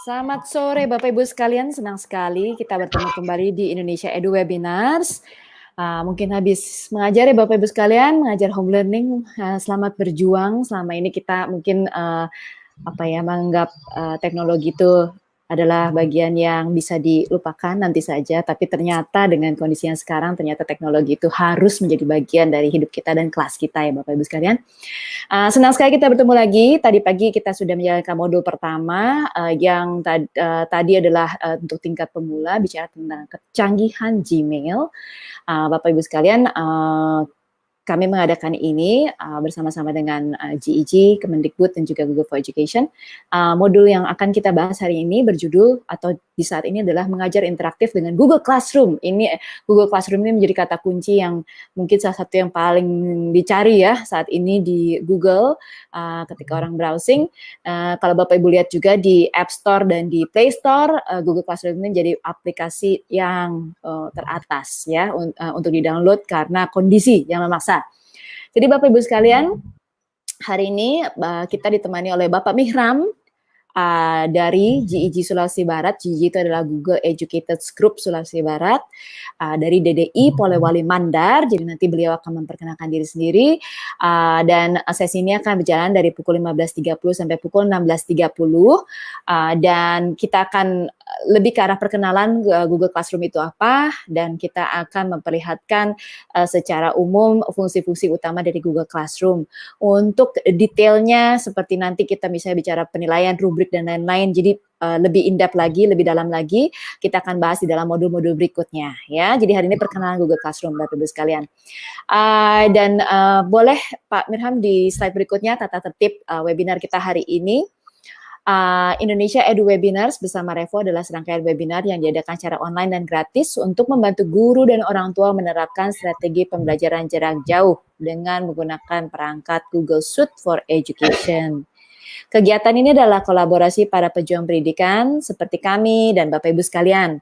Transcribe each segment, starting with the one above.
Selamat sore Bapak Ibu sekalian, senang sekali kita bertemu kembali di Indonesia Edu Webinars. Mungkin habis mengajar ya Bapak Ibu sekalian, mengajar home learning, selamat berjuang. Selama ini kita mungkin menganggap teknologi itu adalah bagian yang bisa dilupakan nanti saja, tapi ternyata dengan kondisi yang sekarang, ternyata teknologi itu harus menjadi bagian dari hidup kita dan kelas kita ya Bapak Ibu sekalian. Senang sekali kita bertemu lagi. Tadi pagi kita sudah menjalankan modul pertama yang tadi adalah untuk tingkat pemula, bicara tentang kecanggihan Gmail. Bapak Ibu sekalian, kami mengadakan ini bersama-sama dengan GEG, Kemendikbud, dan juga Google for Education. Modul yang akan kita bahas hari ini berjudul atau di saat ini adalah mengajar interaktif dengan Google Classroom. Google Classroom ini menjadi kata kunci yang mungkin salah satu yang paling dicari ya saat ini di Google ketika orang browsing. Kalau Bapak Ibu lihat juga di App Store dan di Play Store, Google Classroom ini menjadi aplikasi yang teratas ya untuk di-download karena kondisi yang memaksa. Jadi Bapak Ibu sekalian, hari ini kita ditemani oleh Bapak Mihram dari GEG Sulawesi Barat. GEG itu adalah Google Educators Group Sulawesi Barat, dari DDI Polewali Mandar. Jadi nanti beliau akan memperkenalkan diri sendiri, dan sesi ini akan berjalan dari pukul 15.30 sampai pukul 16.30, dan kita akan lebih ke arah perkenalan Google Classroom itu apa, dan kita akan memperlihatkan secara umum fungsi-fungsi utama dari Google Classroom. Untuk detailnya seperti nanti kita misalnya bicara penilaian, rubrik, dan lain-lain, jadi lebih in-depth lagi, lebih dalam lagi, kita akan bahas di dalam modul-modul berikutnya ya. Jadi hari ini perkenalan Google Classroom Bapak Ibu sekalian. Dan boleh Pak Mirham di slide berikutnya tata tertib webinar kita hari ini. Indonesia Edu Webinars bersama Revo adalah serangkaian webinar yang diadakan secara online dan gratis untuk membantu guru dan orang tua menerapkan strategi pembelajaran jarak jauh dengan menggunakan perangkat Google Suite for Education. Kegiatan ini adalah kolaborasi para pejuang pendidikan seperti kami dan Bapak Ibu sekalian.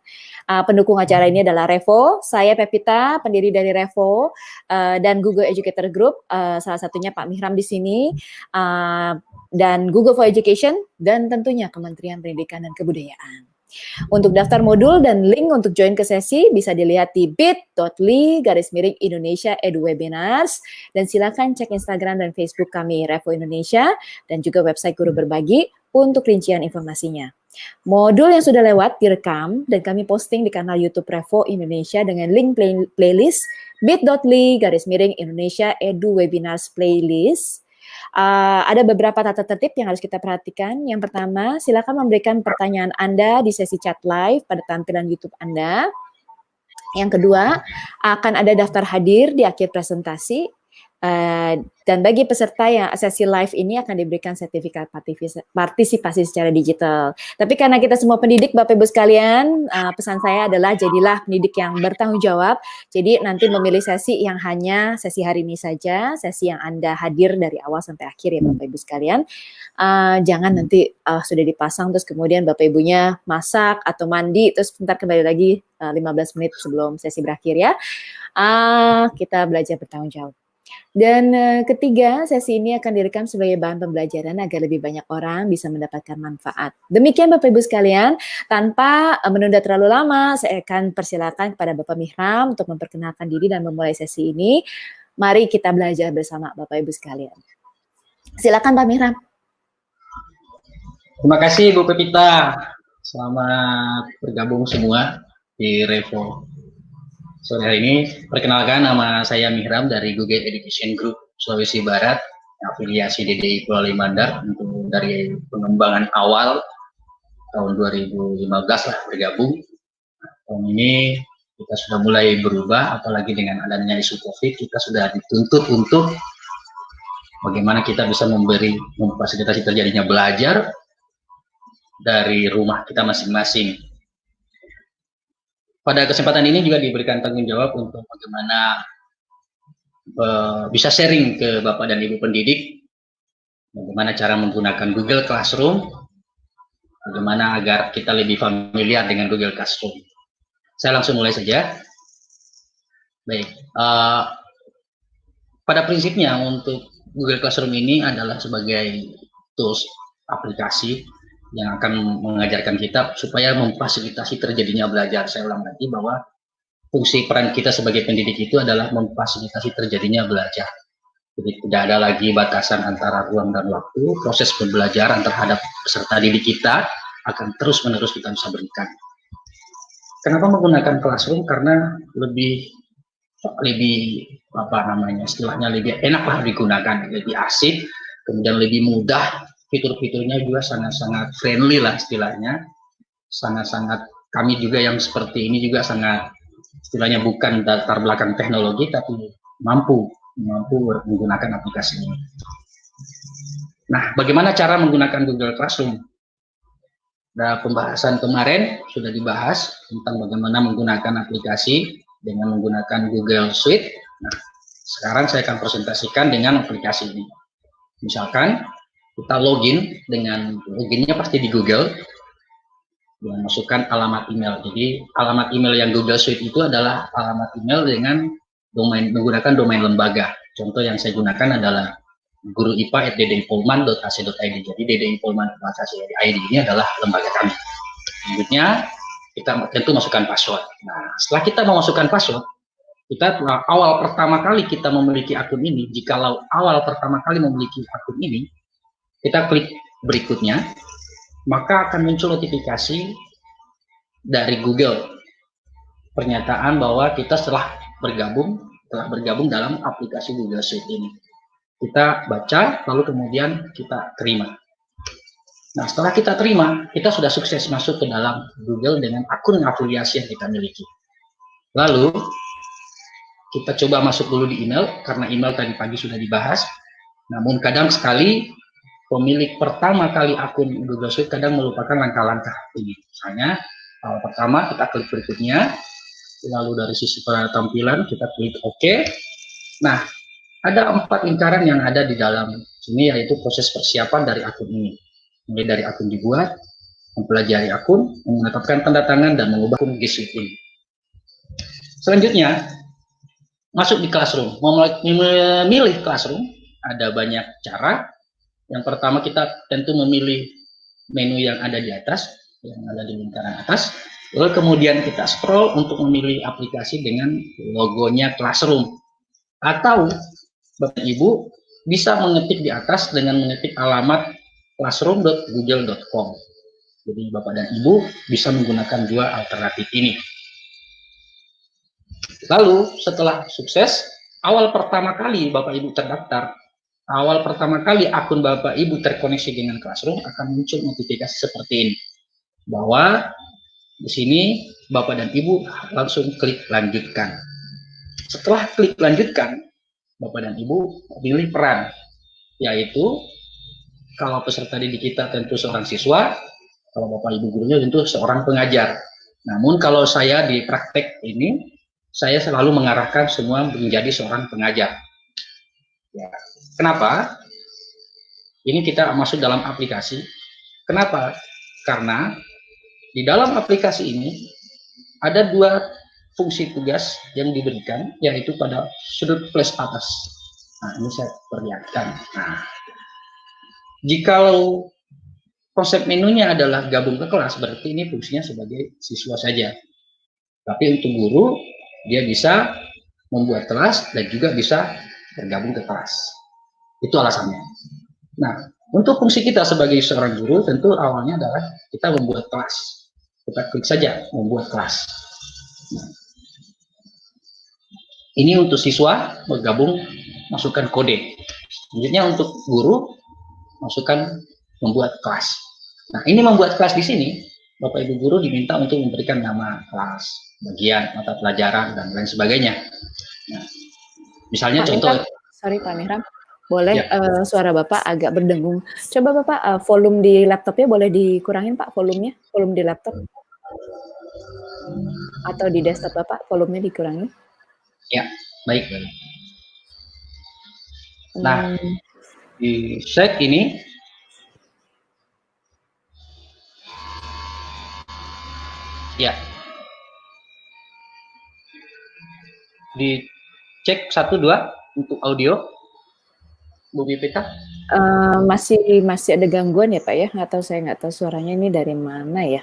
Pendukung acara ini adalah Revo, saya Pepita, pendiri dari Revo, dan Google Educator Group, salah satunya Pak Mihram di sini, dan Google for Education, dan tentunya Kementerian Pendidikan dan Kebudayaan. Untuk daftar modul dan link untuk join ke sesi bisa dilihat di bit.ly/Indonesia Edu Webinars, dan silakan cek Instagram dan Facebook kami Revo Indonesia dan juga website Guru Berbagi untuk rincian informasinya. Modul yang sudah lewat direkam dan kami posting di kanal YouTube Revo Indonesia dengan link playlist bit.ly/Indonesia Edu Webinars playlist. Ada beberapa tata tertib yang harus kita perhatikan. Yang pertama, silakan memberikan pertanyaan Anda di sesi chat live pada tampilan YouTube Anda. Yang kedua, akan ada daftar hadir di akhir presentasi. Dan bagi peserta yang sesi live ini akan diberikan sertifikat partisipasi secara digital. Tapi karena kita semua pendidik, Bapak Ibu sekalian, pesan saya adalah jadilah pendidik yang bertanggung jawab. Jadi nanti memilih sesi yang hanya sesi hari ini saja, sesi yang Anda hadir dari awal sampai akhir ya Bapak Ibu sekalian. Jangan nanti sudah dipasang terus kemudian Bapak Ibunya masak atau mandi terus sebentar kembali lagi 15 menit sebelum sesi berakhir ya. Kita belajar bertanggung jawab. Dan ketiga, sesi ini akan direkam sebagai bahan pembelajaran agar lebih banyak orang bisa mendapatkan manfaat. Demikian Bapak Ibu sekalian, tanpa menunda terlalu lama, saya akan persilakan kepada Bapak Mihram untuk memperkenalkan diri dan memulai sesi ini. Mari kita belajar bersama Bapak Ibu sekalian. Silakan Pak Mihram. Terima kasih Bu Pepita. Selamat bergabung semua di Revo. Sore hari ini, perkenalkan nama saya Mihram dari Google Education Group Sulawesi Barat, afiliasi DDI Polewali Mandar, untuk dari pengembangan awal tahun 2015 lah bergabung. Tahun ini kita sudah mulai berubah, apalagi dengan adanya isu COVID, kita sudah dituntut untuk bagaimana kita bisa memfasilitasi terjadinya belajar dari rumah kita masing-masing. Pada kesempatan ini juga diberikan tanggung jawab untuk bagaimana bisa sharing ke Bapak dan Ibu pendidik, bagaimana cara menggunakan Google Classroom, bagaimana agar kita lebih familiar dengan Google Classroom. Saya langsung mulai saja. Baik, pada prinsipnya untuk Google Classroom ini adalah sebagai tools aplikasi yang akan mengajarkan kita supaya memfasilitasi terjadinya belajar. Saya ulang lagi bahwa fungsi peran kita sebagai pendidik itu adalah memfasilitasi terjadinya belajar. Jadi tidak ada lagi batasan antara ruang dan waktu, proses pembelajaran terhadap peserta didik kita akan terus-menerus kita bisa berikan. Kenapa menggunakan classroom? Karena lebih apa namanya, istilahnya lebih enak lah digunakan, lebih asik, kemudian lebih mudah, fitur-fiturnya juga sangat-sangat friendly lah istilahnya, sangat-sangat, kami juga yang seperti ini juga sangat istilahnya bukan latar belakang teknologi tapi mampu menggunakan aplikasi ini. Nah, bagaimana cara menggunakan Google Classroom? Nah, pembahasan kemarin sudah dibahas tentang bagaimana menggunakan aplikasi dengan menggunakan Google Suite. Nah, sekarang saya akan presentasikan dengan aplikasi ini. Misalkan kita login, dengan loginnya pasti di Google, dengan masukkan alamat email. Jadi alamat email yang Google Suite itu adalah alamat email dengan domain, menggunakan domain lembaga. Contoh yang saya gunakan adalah guruipa@ddinfolman.ac.id. Jadi ddinfolman.ac.id ini adalah lembaga kami. Selanjutnya kita tentu masukkan password. Nah, setelah kita memasukkan password, kita awal pertama kali kita memiliki akun ini, jikalau awal pertama kali memiliki akun ini, kita klik berikutnya, maka akan muncul notifikasi dari Google, pernyataan bahwa kita telah bergabung dalam aplikasi Google Suite ini. Kita baca, lalu kemudian kita terima. Nah, setelah kita terima, kita sudah sukses masuk ke dalam Google dengan akun afiliasi yang kita miliki. Lalu, kita coba masuk dulu di email, karena email tadi pagi sudah dibahas. Namun kadang sekali, pemilik pertama kali akun Google Suite kadang melupakan langkah-langkah ini. Misalnya, pertama kita klik berikutnya, lalu dari sisi tampilan kita klik OK. Nah, ada 4 lingkaran yang ada di dalam sini, yaitu proses persiapan dari akun ini. Mulai dari akun dibuat, mempelajari akun, menetapkan tanda tangan, dan mengubah akun G Suite ini. Selanjutnya, masuk di Classroom. Memilih Classroom, ada banyak cara. Yang pertama kita tentu memilih menu yang ada di atas, yang ada di lingkaran atas. Lalu kemudian kita scroll untuk memilih aplikasi dengan logonya Classroom. Atau Bapak Ibu bisa mengetik di atas dengan mengetik alamat classroom.google.com. Jadi Bapak dan Ibu bisa menggunakan dua alternatif ini. Lalu setelah sukses, awal pertama kali Bapak Ibu terdaftar, awal pertama kali akun Bapak Ibu terkoneksi dengan Classroom, akan muncul notifikasi seperti ini. Bahwa di sini Bapak dan Ibu langsung klik lanjutkan. Setelah klik lanjutkan, Bapak dan Ibu pilih peran, yaitu kalau peserta didik kita tentu seorang siswa, kalau Bapak Ibu gurunya tentu seorang pengajar. Namun kalau saya di praktek ini, saya selalu mengarahkan semua menjadi seorang pengajar. Ya. Kenapa? Ini kita masuk dalam aplikasi. Kenapa? Karena di dalam aplikasi ini ada 2 fungsi tugas yang diberikan, yaitu pada sudut flash atas. Nah, ini saya perlihatkan. Nah, jikalau konsep menunya adalah gabung ke kelas, berarti ini fungsinya sebagai siswa saja. Tapi untuk guru, dia bisa membuat kelas dan juga bisa bergabung ke kelas. Itu alasannya. Nah, untuk fungsi kita sebagai seorang guru, tentu awalnya adalah kita membuat kelas. Kita klik saja membuat kelas. Nah, ini untuk siswa bergabung, masukkan kode. Selanjutnya untuk guru, masukkan membuat kelas. Nah, ini membuat kelas di sini, Bapak Ibu guru diminta untuk memberikan nama kelas, bagian, mata pelajaran, dan lain sebagainya. Nah, misalnya Pak contoh. Sorry Pak Mihram, boleh ya. Suara Bapak agak berdengung. Coba Bapak volume di laptopnya boleh dikurangin Pak, volumenya, volume di laptop. Atau di desktop Bapak, volumenya dikurangin. Ya, baik. Nah, di set ini ya, dicek 1, 2 untuk audio, Bu BPK. Masih ada gangguan ya Pak ya? Atau saya nggak tahu suaranya ini dari mana ya?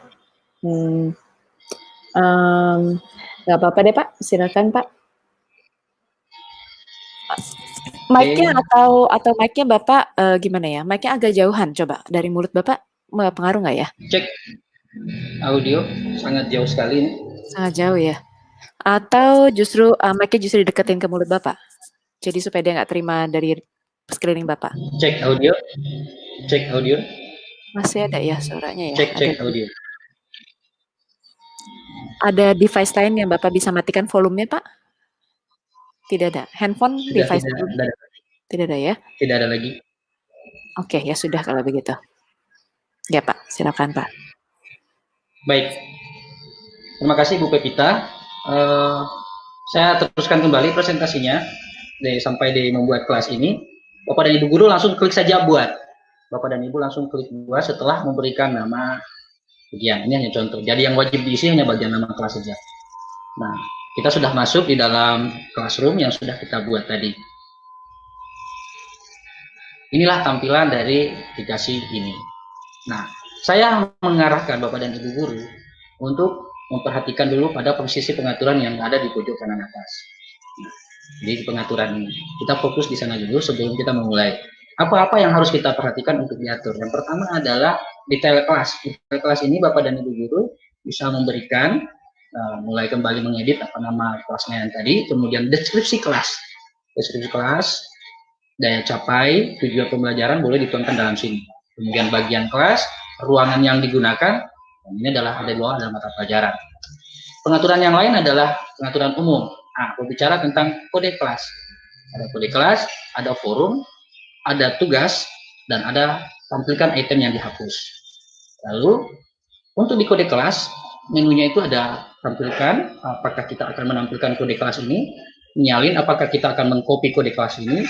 Nggak apa-apa deh Pak, silakan Pak. Mic-nya Oke, atau mic-nya Bapak gimana ya? Mic-nya agak jauhan coba dari mulut Bapak, pengaruh nggak ya? cek audio sangat jauh sekali ini. Sangat jauh ya? Atau justru mic-nya justru dideketin ke mulut Bapak? Jadi supaya dia nggak terima dari sekeliling Bapak. Cek audio, cek audio, Masih ada ya suaranya ya? cek audio. Ada device lain yang Bapak bisa matikan volumenya Pak? Tidak ada. Handphone, Sudah device lain? Tidak ada ya? tidak ada lagi. Oke, ya sudah kalau begitu. Ya Pak, silakan Pak. Baik, terima kasih Bu Pepita. Saya teruskan kembali presentasinya sampai di membuat kelas ini. Bapak dan Ibu guru langsung klik saja buat. Bapak dan Ibu langsung klik buat setelah memberikan nama ujian. Ini hanya contoh. Jadi yang wajib diisi hanya bagian nama kelas saja. Nah, kita sudah masuk di dalam classroom yang sudah kita buat tadi. Inilah tampilan dari aplikasi ini. Nah, saya mengarahkan Bapak dan Ibu guru untuk memperhatikan dulu pada posisi pengaturan yang ada di pojok kanan atas. Nah, jadi pengaturan ini. Kita fokus di sana dulu sebelum kita memulai. Apa-apa yang harus kita perhatikan untuk diatur. Yang pertama adalah detail kelas. Detail kelas ini Bapak dan Ibu guru bisa memberikan mulai kembali mengedit apa nama kelasnya yang tadi, kemudian deskripsi kelas. Deskripsi kelas, daya capai, tujuan pembelajaran boleh dituangkan dalam sini. Kemudian bagian kelas, ruangan yang digunakan, ini adalah ada dua dalam mata pelajaran. Pengaturan yang lain adalah pengaturan umum. Nah, berbicara tentang kode kelas. Ada kode kelas, ada forum, ada tugas, dan ada tampilkan item yang dihapus. Lalu, untuk di kode kelas, menunya itu ada tampilkan, apakah kita akan menampilkan kode kelas ini, nyalin apakah kita akan mengcopy kode kelas ini,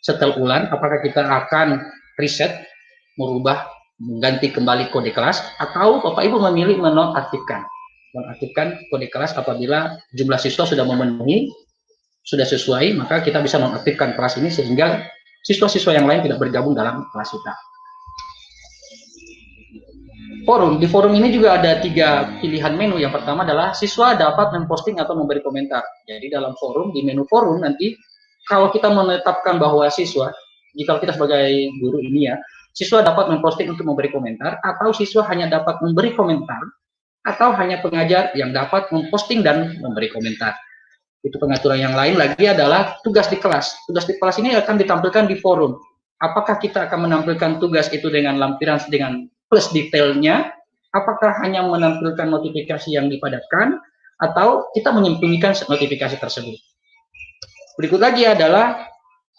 setel ulang, apakah kita akan reset, merubah, mengganti kembali kode kelas, atau Bapak Ibu memilih menonaktifkan. Menonaktifkan kode kelas apabila jumlah siswa sudah memenuhi, sudah sesuai, maka kita bisa nonaktifkan kelas ini sehingga siswa-siswa yang lain tidak bergabung dalam kelas kita. Forum, di forum ini juga ada 3 pilihan menu. Yang pertama adalah siswa dapat memposting atau memberi komentar. Jadi dalam forum, di menu forum nanti, kalau kita menetapkan bahwa siswa, jika kita sebagai guru ini ya, siswa dapat memposting untuk memberi komentar, atau siswa hanya dapat memberi komentar, atau hanya pengajar yang dapat memposting dan memberi komentar. Itu pengaturan yang lain lagi adalah tugas di kelas. Tugas di kelas ini akan ditampilkan di forum. Apakah kita akan menampilkan tugas itu dengan lampiran dengan plus detailnya, apakah hanya menampilkan notifikasi yang dipadatkan, atau kita menyembunyikan notifikasi tersebut. Berikut lagi adalah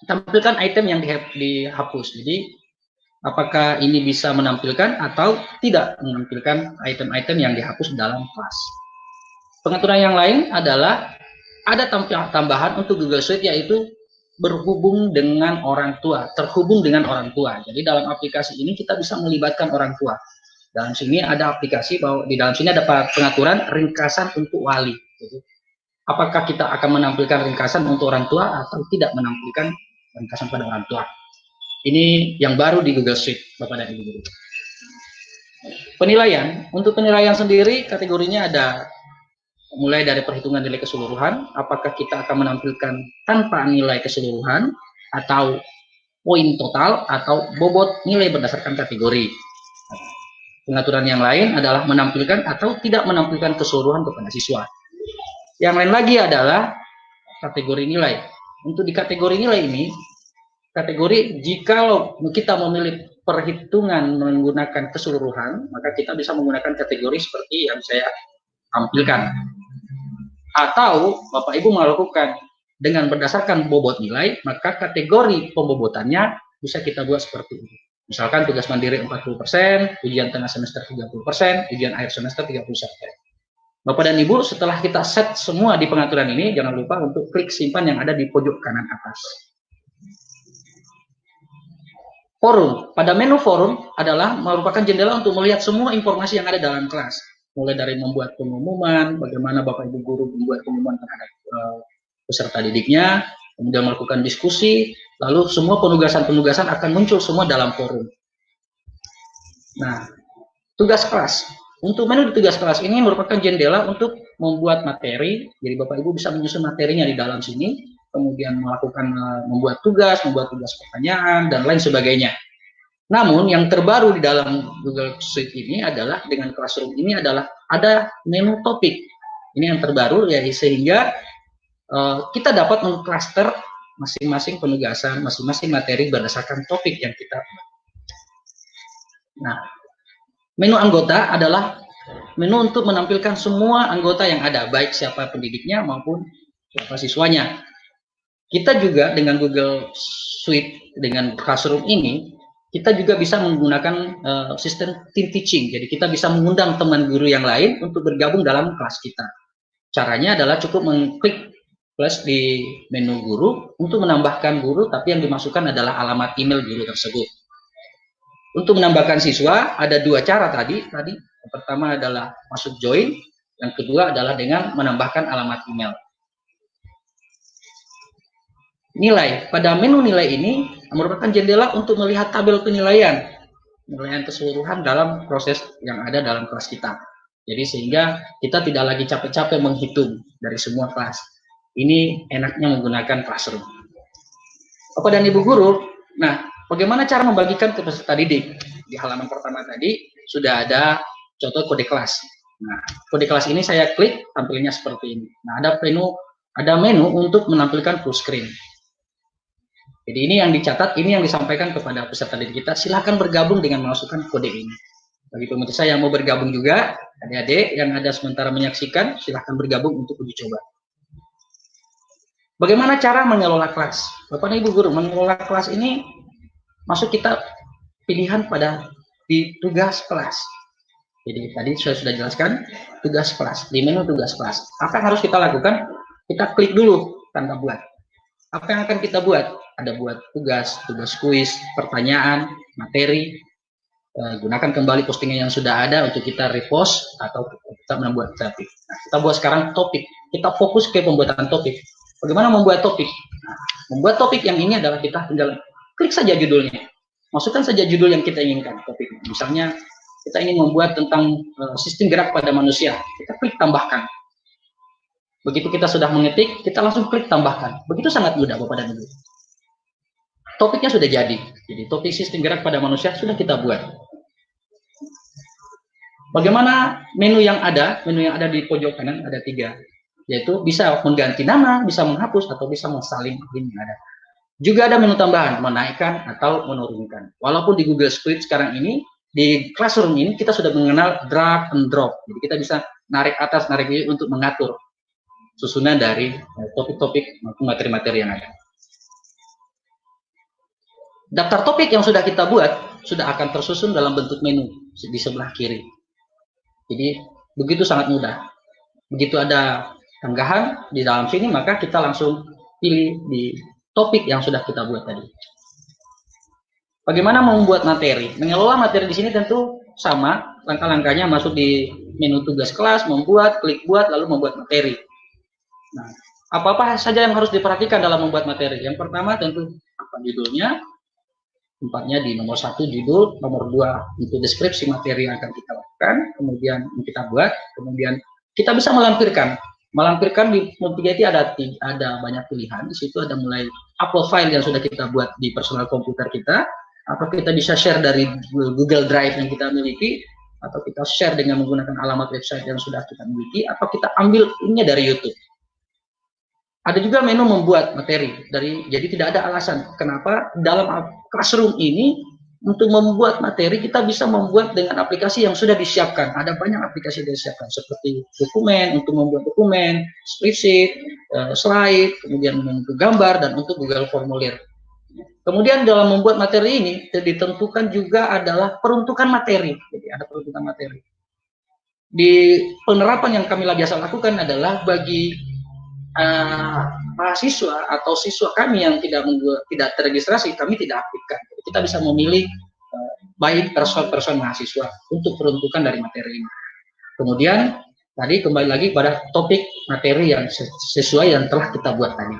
tampilkan item yang dihapus. Jadi, apakah ini bisa menampilkan atau tidak menampilkan item-item yang dihapus dalam kelas. Pengaturan yang lain adalah ada tambahan untuk Google Sheet, yaitu berhubung dengan orang tua, terhubung dengan orang tua. Jadi dalam aplikasi ini kita bisa melibatkan orang tua. Dalam sini ada aplikasi bahwa di dalam sini ada pengaturan ringkasan untuk wali. Jadi, apakah kita akan menampilkan ringkasan untuk orang tua atau tidak menampilkan ringkasan pada orang tua. Ini yang baru di Google Sheet, Bapak dan Ibu guru. Penilaian, untuk penilaian sendiri kategorinya ada mulai dari perhitungan nilai keseluruhan, apakah kita akan menampilkan tanpa nilai keseluruhan, atau poin total, atau bobot nilai berdasarkan kategori. Pengaturan yang lain adalah menampilkan atau tidak menampilkan keseluruhan kepada siswa. Yang lain lagi adalah kategori nilai. Untuk di kategori nilai ini, kategori jika kita memilih perhitungan menggunakan keseluruhan, maka kita bisa menggunakan kategori seperti yang saya tampilkan. Atau Bapak Ibu melakukan dengan berdasarkan bobot nilai, maka kategori pembobotannya bisa kita buat seperti ini. Misalkan tugas mandiri 40%, ujian tengah semester 30%, ujian akhir semester 30%. Bapak dan Ibu, setelah kita set semua di pengaturan ini, jangan lupa untuk klik simpan yang ada di pojok kanan atas. Forum. Pada menu forum adalah merupakan jendela untuk melihat semua informasi yang ada dalam kelas. Mulai dari membuat pengumuman, bagaimana Bapak Ibu guru membuat pengumuman terhadap peserta didiknya, kemudian melakukan diskusi, lalu semua penugasan-penugasan akan muncul semua dalam forum. Nah, tugas kelas. Untuk menu di tugas kelas ini merupakan jendela untuk membuat materi, jadi Bapak Ibu bisa menyusun materinya di dalam sini, kemudian melakukan membuat tugas pertanyaan, dan lain sebagainya. Namun yang terbaru di dalam Google Suite ini adalah dengan Classroom ini adalah ada menu topik. Ini yang terbaru ya, sehingga kita dapat mengcluster masing-masing penugasan, masing-masing materi berdasarkan topik yang kita. Nah, menu anggota adalah menu untuk menampilkan semua anggota yang ada, baik siapa pendidiknya maupun siapa siswanya. Kita juga dengan Google Suite, dengan Classroom ini, kita juga bisa menggunakan sistem team teaching. Jadi kita bisa mengundang teman guru yang lain untuk bergabung dalam kelas kita. Caranya adalah cukup mengklik plus di menu guru untuk menambahkan guru, tapi yang dimasukkan adalah alamat email guru tersebut. Untuk menambahkan siswa ada dua cara tadi. Yang pertama adalah masuk join, yang kedua adalah dengan menambahkan alamat email. Nilai, pada menu nilai ini merupakan jendela untuk melihat tabel penilaian keseluruhan dalam proses yang ada dalam kelas kita. Jadi sehingga kita tidak lagi capek-capek menghitung dari semua kelas. Ini enaknya menggunakan Classroom. Bapak dan Ibu guru, nah bagaimana cara membagikan ke peserta didik? Di halaman pertama tadi sudah ada contoh kode kelas. Nah, kode kelas ini saya klik, tampilnya seperti ini. Nah, ada menu untuk menampilkan full screen. Jadi ini yang dicatat, ini yang disampaikan kepada peserta didik kita, silakan bergabung dengan memasukkan kode ini. Bagi pemirsa yang mau bergabung juga, adik-adik yang ada sementara menyaksikan, silakan bergabung untuk uji coba. Bagaimana cara mengelola kelas? Bapak dan Ibu guru, mengelola kelas ini masuk kita pilihan pada di tugas kelas. Jadi tadi saya sudah jelaskan tugas kelas, di menu tugas kelas. Apa yang harus kita lakukan? Kita klik dulu tanda buat. Apa yang akan kita buat? Ada buat tugas kuis, pertanyaan, materi. Gunakan kembali postingan yang sudah ada untuk kita repost atau kita membuat topik. Nah, kita buat sekarang topik. Kita fokus ke pembuatan topik. Bagaimana membuat topik? Nah, membuat topik yang ini adalah kita tinggal klik saja judulnya. Masukkan saja judul yang kita inginkan topik. Misalnya kita ingin membuat tentang sistem gerak pada manusia. Kita klik tambahkan. Begitu kita sudah mengetik, kita langsung klik tambahkan. Begitu sangat mudah Bapak dan Ibu. Topiknya sudah jadi. Jadi topik sistem gerak pada manusia sudah kita buat. Bagaimana menu yang ada? Menu yang ada di pojok kanan ada 3. Yaitu bisa mengganti nama, bisa menghapus, atau bisa mensalin link yang ada. Juga ada menu tambahan, menaikkan atau menurunkan. Walaupun di Google Suite sekarang ini, di Classroom ini kita sudah mengenal drag and drop. Jadi kita bisa narik atas, narik bawah untuk mengatur susunan dari topik-topik maupun materi-materi yang ada. Daftar topik yang sudah kita buat sudah akan tersusun dalam bentuk menu di sebelah kiri. Jadi begitu sangat mudah. Begitu ada tanggahan di dalam sini, maka kita langsung pilih di topik yang sudah kita buat tadi. Bagaimana membuat materi? Mengelola materi di sini tentu sama, langkah-langkahnya masuk di menu tugas kelas, membuat, klik buat, lalu membuat materi. Nah, apa-apa saja yang harus diperhatikan dalam membuat materi? Yang pertama tentu apa judulnya, tempatnya di nomor 1 judul, nomor 2 itu deskripsi materi yang akan kita lakukan, kemudian kita buat, kemudian kita bisa melampirkan di Multigeti ada banyak pilihan. Di situ ada mulai upload file yang sudah kita buat di personal komputer kita, atau kita bisa share dari Google Drive yang kita miliki, atau kita share dengan menggunakan alamat website yang sudah kita miliki, atau kita ambil ini dari YouTube. Ada juga menu membuat materi. Jadi tidak ada alasan kenapa dalam Classroom ini untuk membuat materi kita bisa membuat dengan aplikasi yang sudah disiapkan. Ada banyak aplikasi yang disiapkan seperti dokumen, untuk membuat dokumen, spreadsheet, slide, kemudian untuk gambar, dan untuk Google Formulir. Kemudian dalam membuat materi ini ditentukan juga adalah peruntukan materi. Jadi ada peruntukan materi. Di penerapan yang kami biasa lakukan adalah bagi mahasiswa atau siswa kami yang tidak terregistrasi, kami tidak aktifkan. Jadi kita bisa memilih baik person mahasiswa untuk peruntukan dari materi ini. Kemudian tadi kembali lagi pada topik materi yang sesuai yang telah kita buat tadi.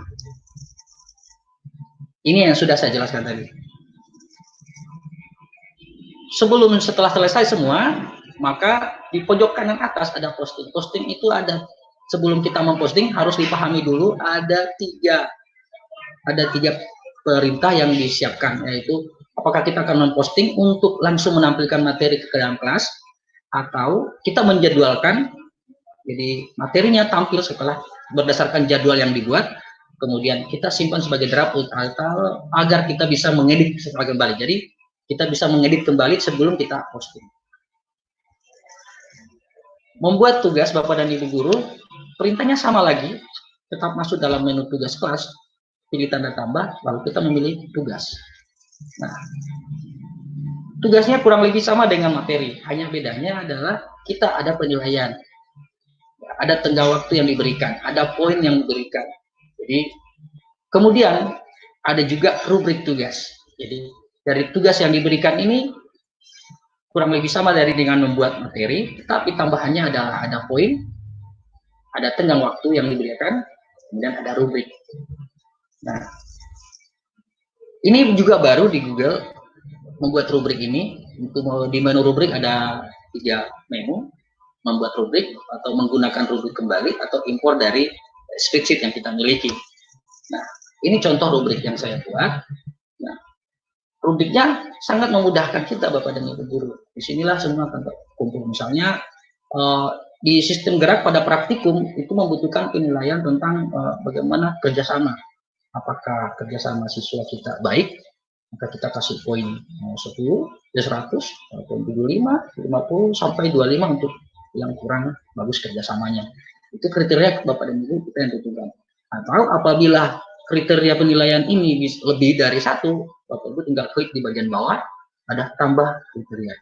Ini yang sudah saya jelaskan tadi. Setelah selesai semua, maka di pojok kanan atas ada posting. Posting itu ada, sebelum kita memposting harus dipahami dulu ada tiga perintah yang disiapkan, yaitu apakah kita akan memposting untuk langsung menampilkan materi ke dalam kelas, atau kita menjadwalkan, jadi materinya tampil setelah berdasarkan jadwal yang dibuat, kemudian kita simpan sebagai draft atau agar kita bisa mengedit setelah kembali. Jadi kita bisa mengedit kembali sebelum kita posting. Membuat tugas Bapak dan Ibu guru, perintahnya sama lagi, tetap masuk dalam menu tugas kelas, pilih tanda tambah, lalu kita memilih tugas. Nah, tugasnya kurang lebih sama dengan materi, hanya bedanya adalah kita ada penilaian, ada tenggang waktu yang diberikan, ada poin yang diberikan. Jadi, kemudian ada juga rubrik tugas. Jadi, dari tugas yang diberikan ini kurang lebih sama dengan membuat materi, tapi tambahannya adalah ada poin, ada tenggang waktu yang diberikan, kemudian ada rubrik. Nah, ini juga baru di Google membuat rubrik ini. Untuk di menu rubrik ada 3 menu, membuat rubrik atau menggunakan rubrik kembali atau impor dari spreadsheet yang kita miliki. Nah, ini contoh rubrik yang saya buat. Nah, rubriknya sangat memudahkan kita Bapak dan Ibu guru. Disinilah semua akan terkumpul. Misalnya di sistem gerak pada praktikum itu membutuhkan penilaian tentang bagaimana kerjasama. Apakah kerjasama siswa kita baik, maka kita kasih poin 10, 100, poin 75, 50, sampai 25 untuk yang kurang bagus kerjasamanya. Itu kriteria Bapak dan Ibu kita yang tentukan. Atau apabila kriteria penilaian ini lebih dari 1, Bapak Ibu tinggal klik di bagian bawah, ada tambah kriteria.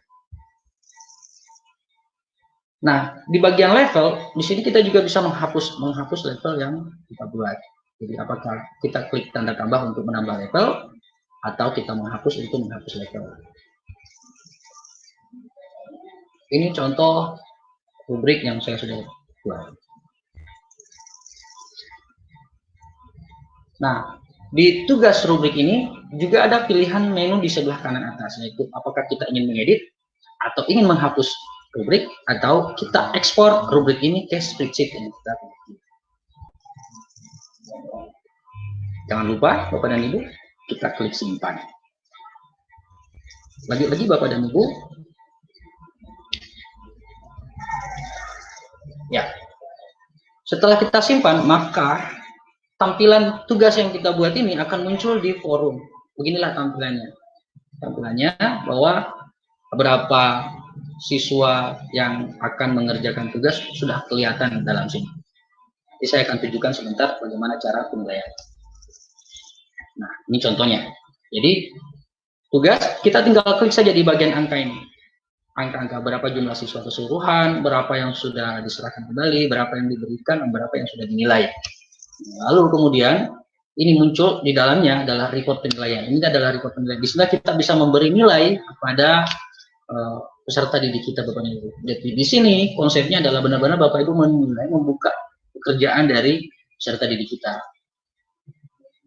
Nah, di bagian level, di sini kita juga bisa menghapus level yang kita buat. Jadi apakah kita klik tanda tambah untuk menambah level, atau kita menghapus untuk menghapus level. Ini contoh rubrik yang saya sudah buat. Nah, di tugas rubrik ini juga ada pilihan menu di sebelah kanan atas, yaitu apakah kita ingin mengedit atau ingin menghapus rubrik, atau kita ekspor rubrik ini ke spreadsheet yang kita pilih. Jangan lupa Bapak dan Ibu, kita klik simpan. Lanjut lagi Bapak dan Ibu. Ya, setelah kita simpan, maka tampilan tugas yang kita buat ini akan muncul di forum. Beginilah tampilannya. Tampilannya bahwa beberapa siswa yang akan mengerjakan tugas sudah kelihatan dalam sini. Jadi saya akan tunjukkan sebentar bagaimana cara penilaian. Nah, ini contohnya. Jadi tugas kita tinggal klik saja di bagian angka ini. Angka-angka berapa jumlah siswa keseluruhan, berapa yang sudah diserahkan kembali, berapa yang diberikan, dan berapa yang sudah dinilai. Lalu kemudian ini muncul di dalamnya adalah report penilaian. Ini adalah report penilaian. Di sini kita bisa memberi nilai kepada peserta didik kita Bapak Ibu. Jadi di sini konsepnya adalah benar-benar Bapak Ibu menilai, membuka pekerjaan dari peserta didik kita.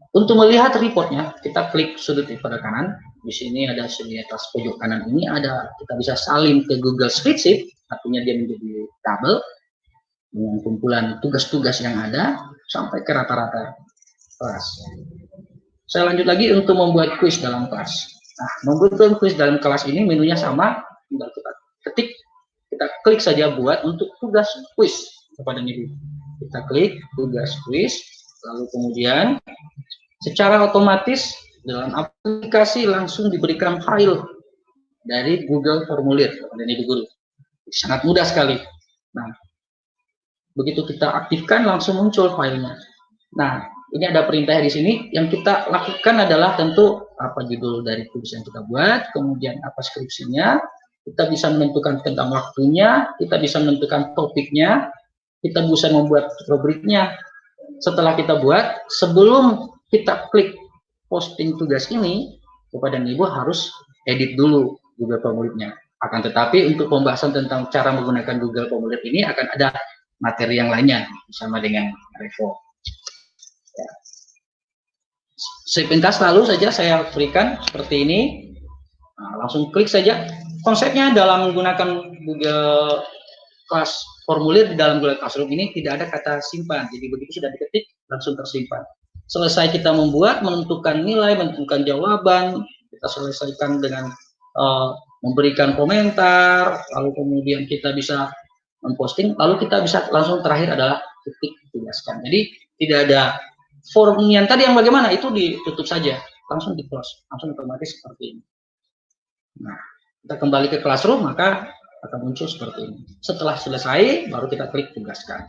Untuk melihat reportnya, kita klik sudut pada kanan. Di sini ada di atas pojok kanan ini ada, kita bisa salin ke Google Spreadsheet, artinya dia menjadi tabel dengan kumpulan tugas-tugas yang ada sampai ke rata-rata kelas. Saya lanjut lagi untuk membuat kuis dalam kelas. Nah, membuat kuis dalam kelas ini menunya sama, tinggal kita ketik, kita klik saja buat untuk tugas kuis kepada Ibu. Kita klik tugas kuis, lalu kemudian secara otomatis dalam aplikasi langsung diberikan file dari Google Formulir kepada Ibu guru. Sangat mudah sekali. Nah, begitu kita aktifkan langsung muncul filenya. Nah, ini ada perintah di sini. Yang kita lakukan adalah tentu apa judul dari tulis yang kita buat, kemudian apa skripsinya, kita bisa menentukan tentang waktunya, kita bisa menentukan topiknya, kita bisa membuat rubriknya. Setelah kita buat, sebelum kita klik posting tugas ini, kepada Ibu harus edit dulu Google Formulirnya. Akan tetapi untuk pembahasan tentang cara menggunakan Google Formulir ini akan ada materi yang lainnya bersama dengan Revo. Ya. sepintas lalu saja saya berikan seperti ini. Nah, langsung klik saja. Konsepnya dalam menggunakan Google Class formulir di dalam Google Classroom ini tidak ada kata simpan. Jadi begitu sudah diketik langsung tersimpan. Selesai kita membuat, menentukan nilai, menentukan jawaban, kita selesaikan dengan memberikan komentar, lalu kemudian kita bisa memposting, lalu kita bisa langsung terakhir adalah ketik tugaskan. Jadi tidak ada form yang tadi yang bagaimana itu ditutup saja, langsung di close, langsung otomatis seperti ini. Nah, kita kembali ke Classroom maka akan muncul seperti ini. Setelah selesai baru kita klik tugaskan.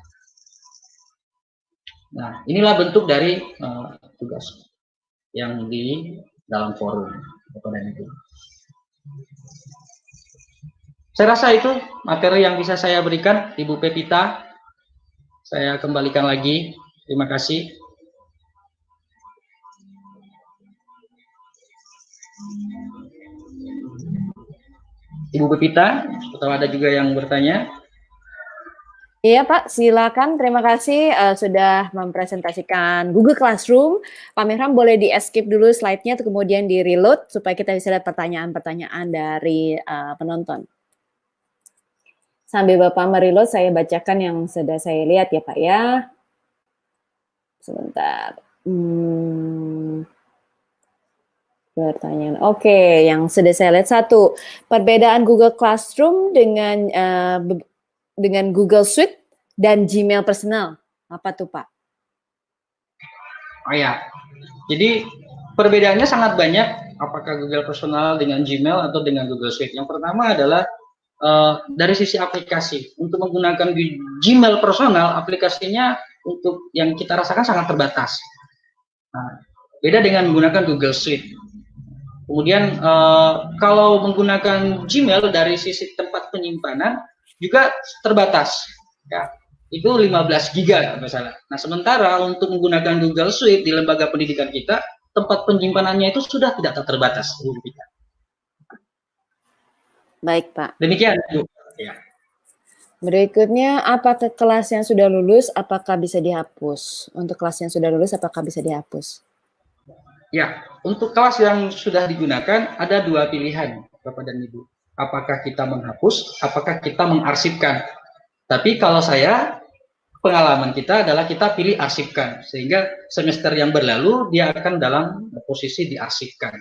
Nah, inilah bentuk dari tugas yang di dalam forum Bapak dan Ibu. Saya rasa itu materi yang bisa saya berikan, Ibu Pepita. Saya kembalikan lagi. Terima kasih. Ibu Pepita, atau ada juga yang bertanya? Iya Pak, silakan. Terima kasih sudah mempresentasikan Google Classroom. Pak Mihram boleh di-skip dulu slide-nya, kemudian di-reload supaya kita bisa lihat pertanyaan-pertanyaan dari penonton. Sambil Bapak mereload, saya bacakan yang sudah saya lihat ya Pak ya. Sebentar. Pertanyaan. Oke, yang sudah saya lihat satu. Perbedaan Google Classroom dengan Google Suite dan Gmail personal. Apa tuh Pak? Oh ya, jadi perbedaannya sangat banyak. Apakah Google personal dengan Gmail atau dengan Google Suite? Yang pertama adalah dari sisi aplikasi. Untuk menggunakan Gmail personal, aplikasinya untuk yang kita rasakan sangat terbatas. Nah, beda dengan menggunakan Google Suite. Kemudian kalau menggunakan Gmail dari sisi tempat penyimpanan juga terbatas. Ya, itu 15 giga misalnya. Nah, sementara untuk menggunakan Google Suite di lembaga pendidikan kita, tempat penyimpanannya itu sudah tidak terbatas. Baik, Pak. Demikian, Bu. Ya. Berikutnya, apakah kelas yang sudah lulus, apakah bisa dihapus? Untuk kelas yang sudah lulus, apakah bisa dihapus? Ya, untuk kelas yang sudah digunakan, ada dua pilihan, Bapak dan Ibu. Apakah kita menghapus, apakah kita mengarsipkan. Tapi kalau saya, pengalaman kita adalah kita pilih arsipkan. Sehingga semester yang berlalu, dia akan dalam posisi diarsipkan.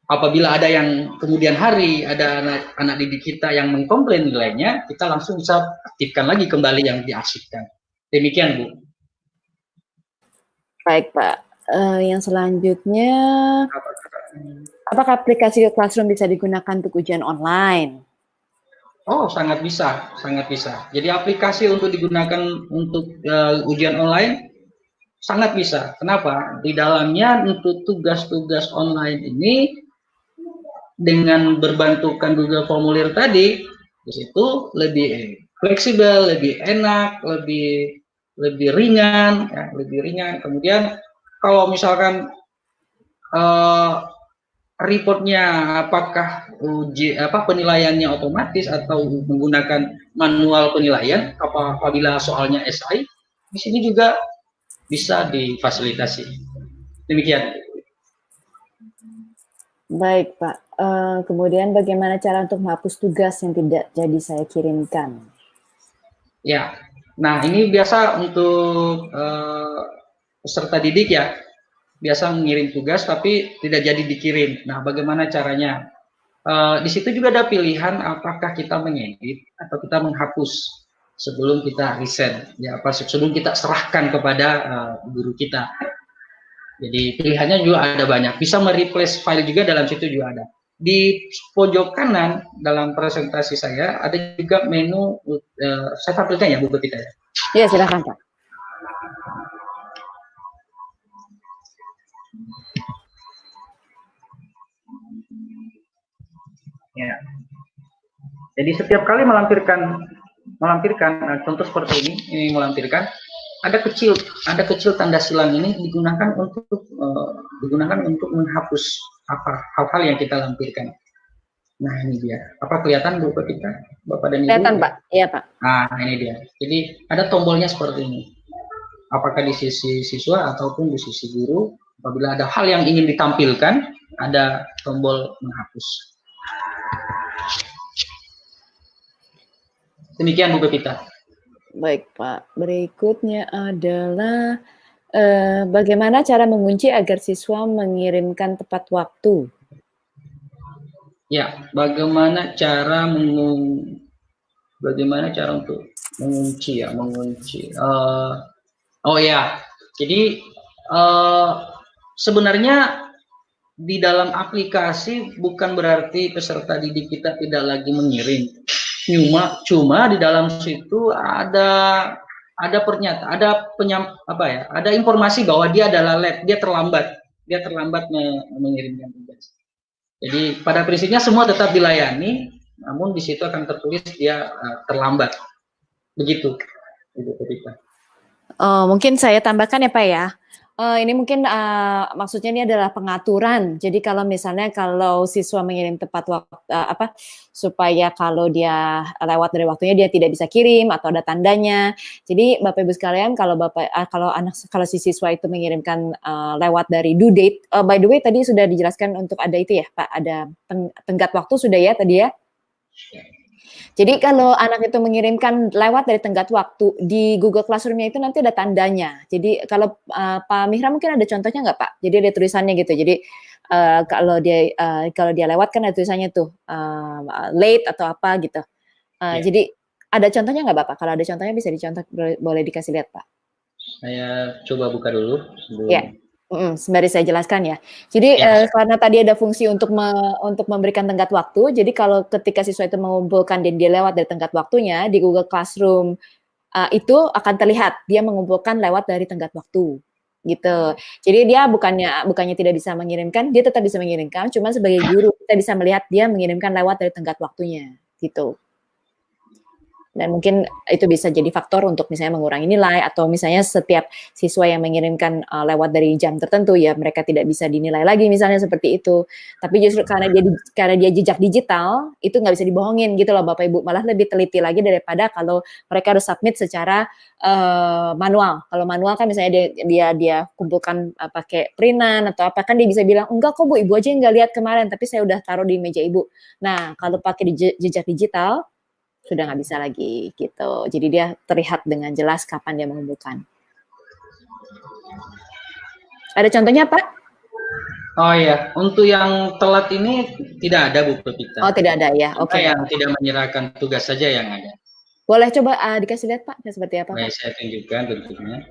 Apabila ada yang kemudian hari ada anak didik kita yang mengkomplain nilainya, kita langsung bisa aktifkan lagi kembali yang diarsipkan. Demikian, Bu. Baik, Pak. Yang selanjutnya, apakah aplikasi Classroom bisa digunakan untuk ujian online? Oh, sangat bisa, sangat bisa. Jadi aplikasi untuk digunakan untuk ujian online sangat bisa. Kenapa? Di dalamnya untuk tugas-tugas online ini dengan berbantukan Google Formulir tadi, di situ lebih fleksibel, lebih enak, lebih ringan, ya, lebih ringan. Kemudian kalau misalkan reportnya apakah penilaiannya otomatis atau menggunakan manual penilaian, apabila soalnya SI, di sini juga bisa difasilitasi. Demikian. Baik, Pak. Kemudian bagaimana cara untuk menghapus tugas yang tidak jadi saya kirimkan? Ya, nah ini biasa untuk peserta didik ya, biasa mengirim tugas tapi tidak jadi dikirim. Nah, bagaimana caranya? Di situ juga ada pilihan apakah kita mengedit atau kita menghapus sebelum kita resend, ya, sebelum kita serahkan kepada guru kita. Jadi pilihannya juga ada banyak. Bisa mereplace file juga dalam situ juga ada. Di pojok kanan dalam presentasi saya ada juga menu, saya tampilkan ya Bu Pepita ya. Ya, silakan Pak. Ya. Jadi setiap kali melampirkan contoh seperti ini melampirkan ada kecil tanda silang ini digunakan untuk menghapus hal-hal yang kita lampirkan. Nah, ini dia. Apa kelihatan Bu Pepita, Bapak dan Ibu? Kelihatan Pak. Iya Pak. Nah, ini dia. Jadi ada tombolnya seperti ini. apakah di sisi siswa ataupun di sisi guru. Apabila ada hal yang ingin ditampilkan, ada tombol menghapus. Demikian Bu Pepita. Baik Pak, berikutnya adalah bagaimana cara mengunci agar siswa mengirimkan tepat waktu? Ya, bagaimana cara untuk mengunci ya, oh ya, jadi sebenarnya di dalam aplikasi bukan berarti peserta didik kita tidak lagi mengirim. Cuma di dalam situ ada pernyataan, ada informasi bahwa dia adalah late, dia terlambat mengirimkan tugas. Jadi pada prinsipnya semua tetap dilayani, namun di situ akan tertulis dia terlambat. Begitu. Mungkin saya tambahkan ya Pak ya. Ini mungkin maksudnya ini adalah pengaturan. Jadi kalau misalnya kalau siswa mengirim tepat waktu supaya kalau dia lewat dari waktunya dia tidak bisa kirim atau ada tandanya. Jadi Bapak Ibu sekalian kalau si siswa itu mengirimkan lewat dari due date. By the way tadi sudah dijelaskan untuk ada itu ya Pak, ada tenggat waktu sudah ya tadi ya. Jadi kalau anak itu mengirimkan lewat dari tenggat waktu, di Google Classroom-nya itu nanti ada tandanya. Jadi kalau Pak Mihra mungkin ada contohnya nggak Pak? Jadi ada tulisannya gitu. Jadi kalau dia lewat kan ada tulisannya tuh late atau apa gitu. Jadi ada contohnya nggak Bapak? Kalau ada contohnya bisa dicontoh, boleh dikasih lihat Pak. Saya coba buka dulu. Ya. Sembari saya jelaskan ya. Jadi karena tadi ada fungsi untuk memberikan tenggat waktu, jadi kalau ketika siswa itu mengumpulkan dan dia lewat dari tenggat waktunya di Google Classroom itu akan terlihat dia mengumpulkan lewat dari tenggat waktu gitu. Jadi dia bukannya tidak bisa mengirimkan, dia tetap bisa mengirimkan, cuma sebagai guru kita bisa melihat dia mengirimkan lewat dari tenggat waktunya gitu. Dan mungkin itu bisa jadi faktor untuk misalnya mengurangi nilai atau misalnya setiap siswa yang mengirimkan lewat dari jam tertentu ya mereka tidak bisa dinilai lagi misalnya seperti itu. Tapi justru karena dia jejak digital itu nggak bisa dibohongin gitu loh Bapak Ibu, malah lebih teliti lagi daripada kalau mereka harus submit secara manual. Kalau manual kan misalnya dia kumpulkan pakai printan atau apa kan dia bisa bilang enggak kok Bu, Ibu aja yang nggak lihat kemarin tapi saya udah taruh di meja Ibu. Nah kalau pakai jejak digital sudah nggak bisa lagi gitu. Jadi dia terlihat dengan jelas kapan dia mengumpulkan. Ada contohnya Pak? Oh iya, untuk yang telat ini tidak ada Bu Pepita. Oh tidak ada ya, oke. Yang tidak menyerahkan tugas saja yang ada. Boleh coba dikasih lihat Pak, seperti apa Pak? Saya tunjukkan bentuknya.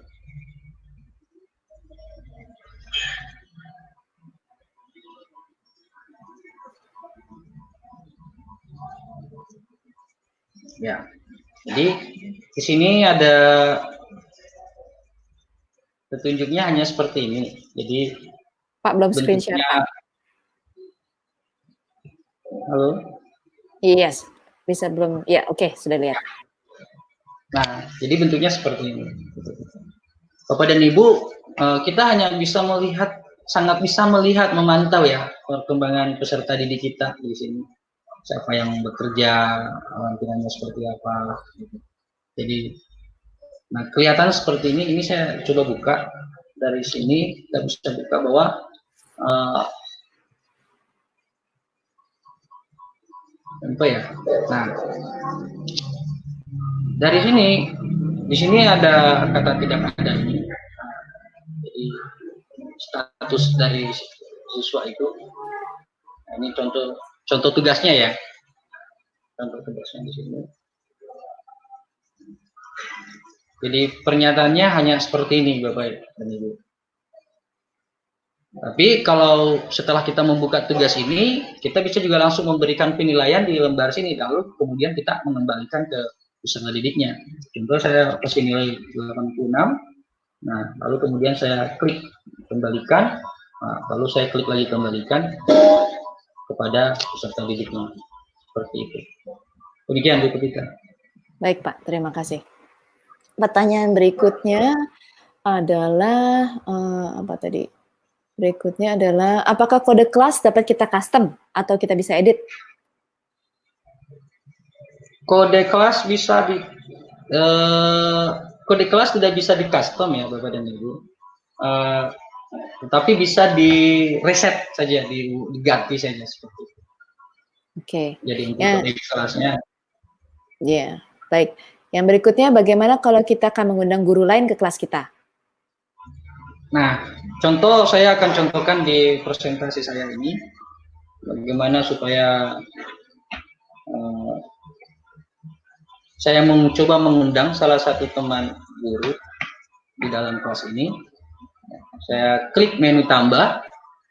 Ya, jadi di sini ada petunjuknya hanya seperti ini. Jadi Pak belum screen share Pak. Halo? Yes, bisa belum? Ya oke, sudah lihat. Nah, jadi bentuknya seperti ini. Bapak dan Ibu, kita hanya bisa melihat, sangat bisa melihat, memantau ya perkembangan peserta didik kita di sini. Siapa yang bekerja, lampirannya seperti apa. Jadi, nah kelihatan seperti ini saya coba buka. Dari sini kita bisa buka bahwa apa ya? Nah, dari sini, di sini ada kata tidak ada ini. Jadi status dari siswa itu. Nah, ini contoh tugasnya ya. Contoh tugasnya di sini. Jadi pernyataannya hanya seperti ini Bapak dan Ibu. Tapi kalau setelah kita membuka tugas ini, kita bisa juga langsung memberikan penilaian di lembar sini, lalu kemudian kita mengembalikan ke peserta didiknya. Contoh saya kasih nilai 86, nah lalu kemudian saya klik kembalikan, nah, lalu saya klik lagi kembalikan kepada peserta didiknya. Seperti itu. Demikian Bu Pepita. Baik Pak, terima kasih. Pertanyaan berikutnya adalah apa tadi? Berikutnya adalah apakah kode kelas dapat kita custom atau kita bisa edit? Kode kelas bisa kode kelas tidak bisa di custom ya Bapak dan Ibu. Tetapi bisa di reset saja, diganti saja seperti itu. Oke. Jadi untuk Ya, kode kelasnya. ya, baik. Yang berikutnya bagaimana kalau kita akan mengundang guru lain ke kelas kita? Nah, contoh saya akan contohkan di presentasi saya ini bagaimana supaya saya mencoba mengundang salah satu teman guru di dalam kelas ini. Saya klik menu tambah.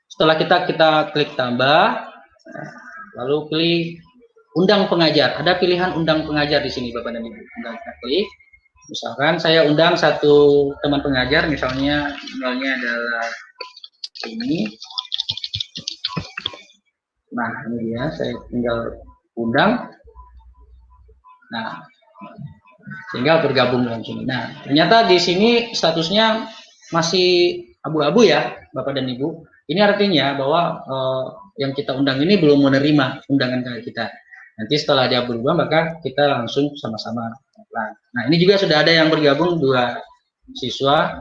Setelah kita klik tambah, lalu pilih undang pengajar. Ada pilihan undang pengajar di sini Bapak dan Ibu. Tinggal kita klik. Misalkan saya undang satu teman pengajar, misalnya adalah ini. Nah, ini dia, saya tinggal undang. Nah, sehingga bergabung dengan sini. Nah, ternyata di sini statusnya masih abu-abu ya, Bapak dan Ibu. Ini artinya bahwa yang kita undang ini belum menerima undangan dari kita. Nanti setelah dia berubah, maka kita langsung sama-sama. Nah, ini juga sudah ada yang bergabung, 2 siswa,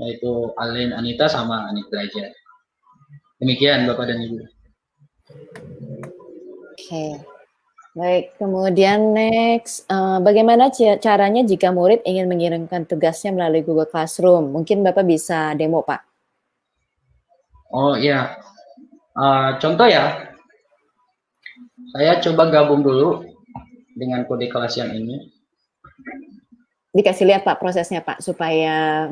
yaitu Alin Anita sama Anik Belajar. Demikian Bapak dan Ibu. Oke. Baik, kemudian next, bagaimana caranya jika murid ingin mengirimkan tugasnya melalui Google Classroom? Mungkin Bapak bisa demo, Pak. Oh iya, contoh ya, saya coba gabung dulu dengan kode kelas yang ini. Dikasih lihat Pak prosesnya Pak, supaya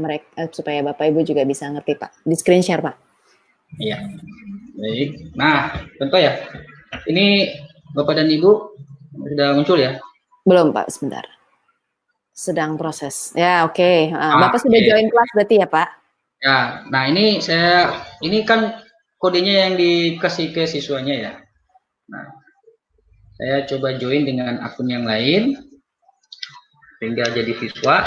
supaya Bapak Ibu juga bisa ngerti Pak. Di screen share Pak. Iya, baik. Nah, contoh ya, ini Bapak dan Ibu sudah muncul ya? Belum Pak, sebentar. Sedang proses. Ya, oke. Bapak sudah Oke. join kelas berarti ya Pak? Ya, nah ini kan kodenya yang dikasih ke siswanya ya. Nah, saya coba join dengan akun yang lain, sehingga jadi siswa.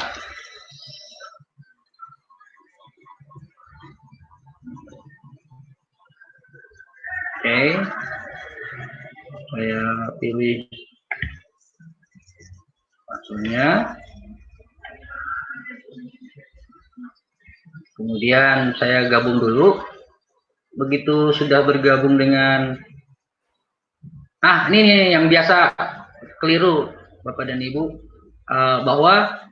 Oke, saya pilih passwordnya. Kemudian saya gabung dulu. Begitu sudah bergabung dengan, ini nih yang biasa keliru Bapak dan Ibu, bahwa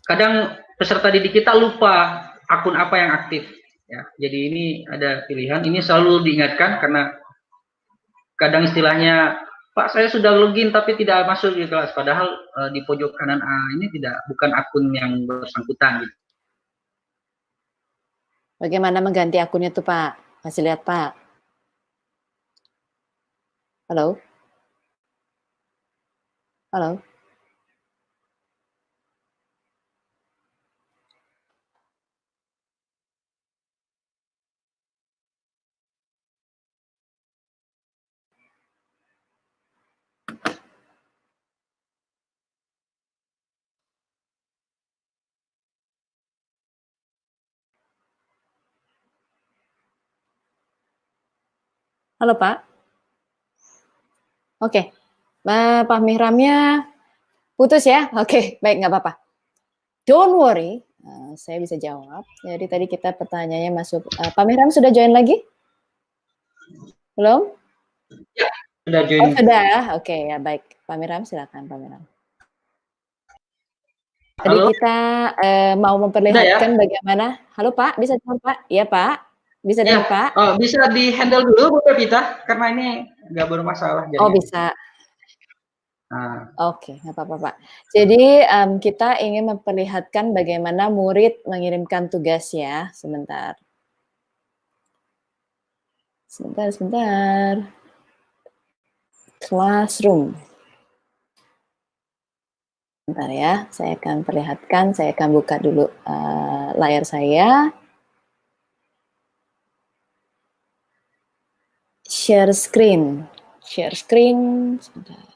kadang peserta didik kita lupa akun apa yang aktif ya. Jadi ini ada pilihan, ini selalu diingatkan karena kadang istilahnya, Pak saya sudah login tapi tidak masuk di kelas, padahal di pojok kanan ini bukan akun yang bersangkutan gitu. Bagaimana mengganti akunnya tuh Pak? Kasih lihat Pak. Halo? Halo? Halo Pak? Oke. Pak Mihramnya putus ya? Oke, baik nggak apa-apa. Don't worry, saya bisa jawab. Jadi tadi kita pertanyaannya masuk. Pak Mihram sudah join lagi? Belum? Ya, sudah Oh join. sudah, oke ya baik. Pak Mihram silakan Pak Mihram. Tadi Halo, kita mau sudah ya? memperlihatkan bagaimana. Halo Pak, bisa dengar Pak? Iya Pak, bisa dengar Ya, Pak? bisa di handle dulu Bapak Pita, karena ini nggak bermasalah Oh jadinya. bisa. Nah, Oke, nggak apa-apa Pak. Jadi kita ingin memperlihatkan bagaimana murid mengirimkan tugas ya. Sebentar. Sebentar. Classroom. Bentar ya, saya akan perlihatkan, saya akan buka dulu layar saya. Share screen. Sebentar.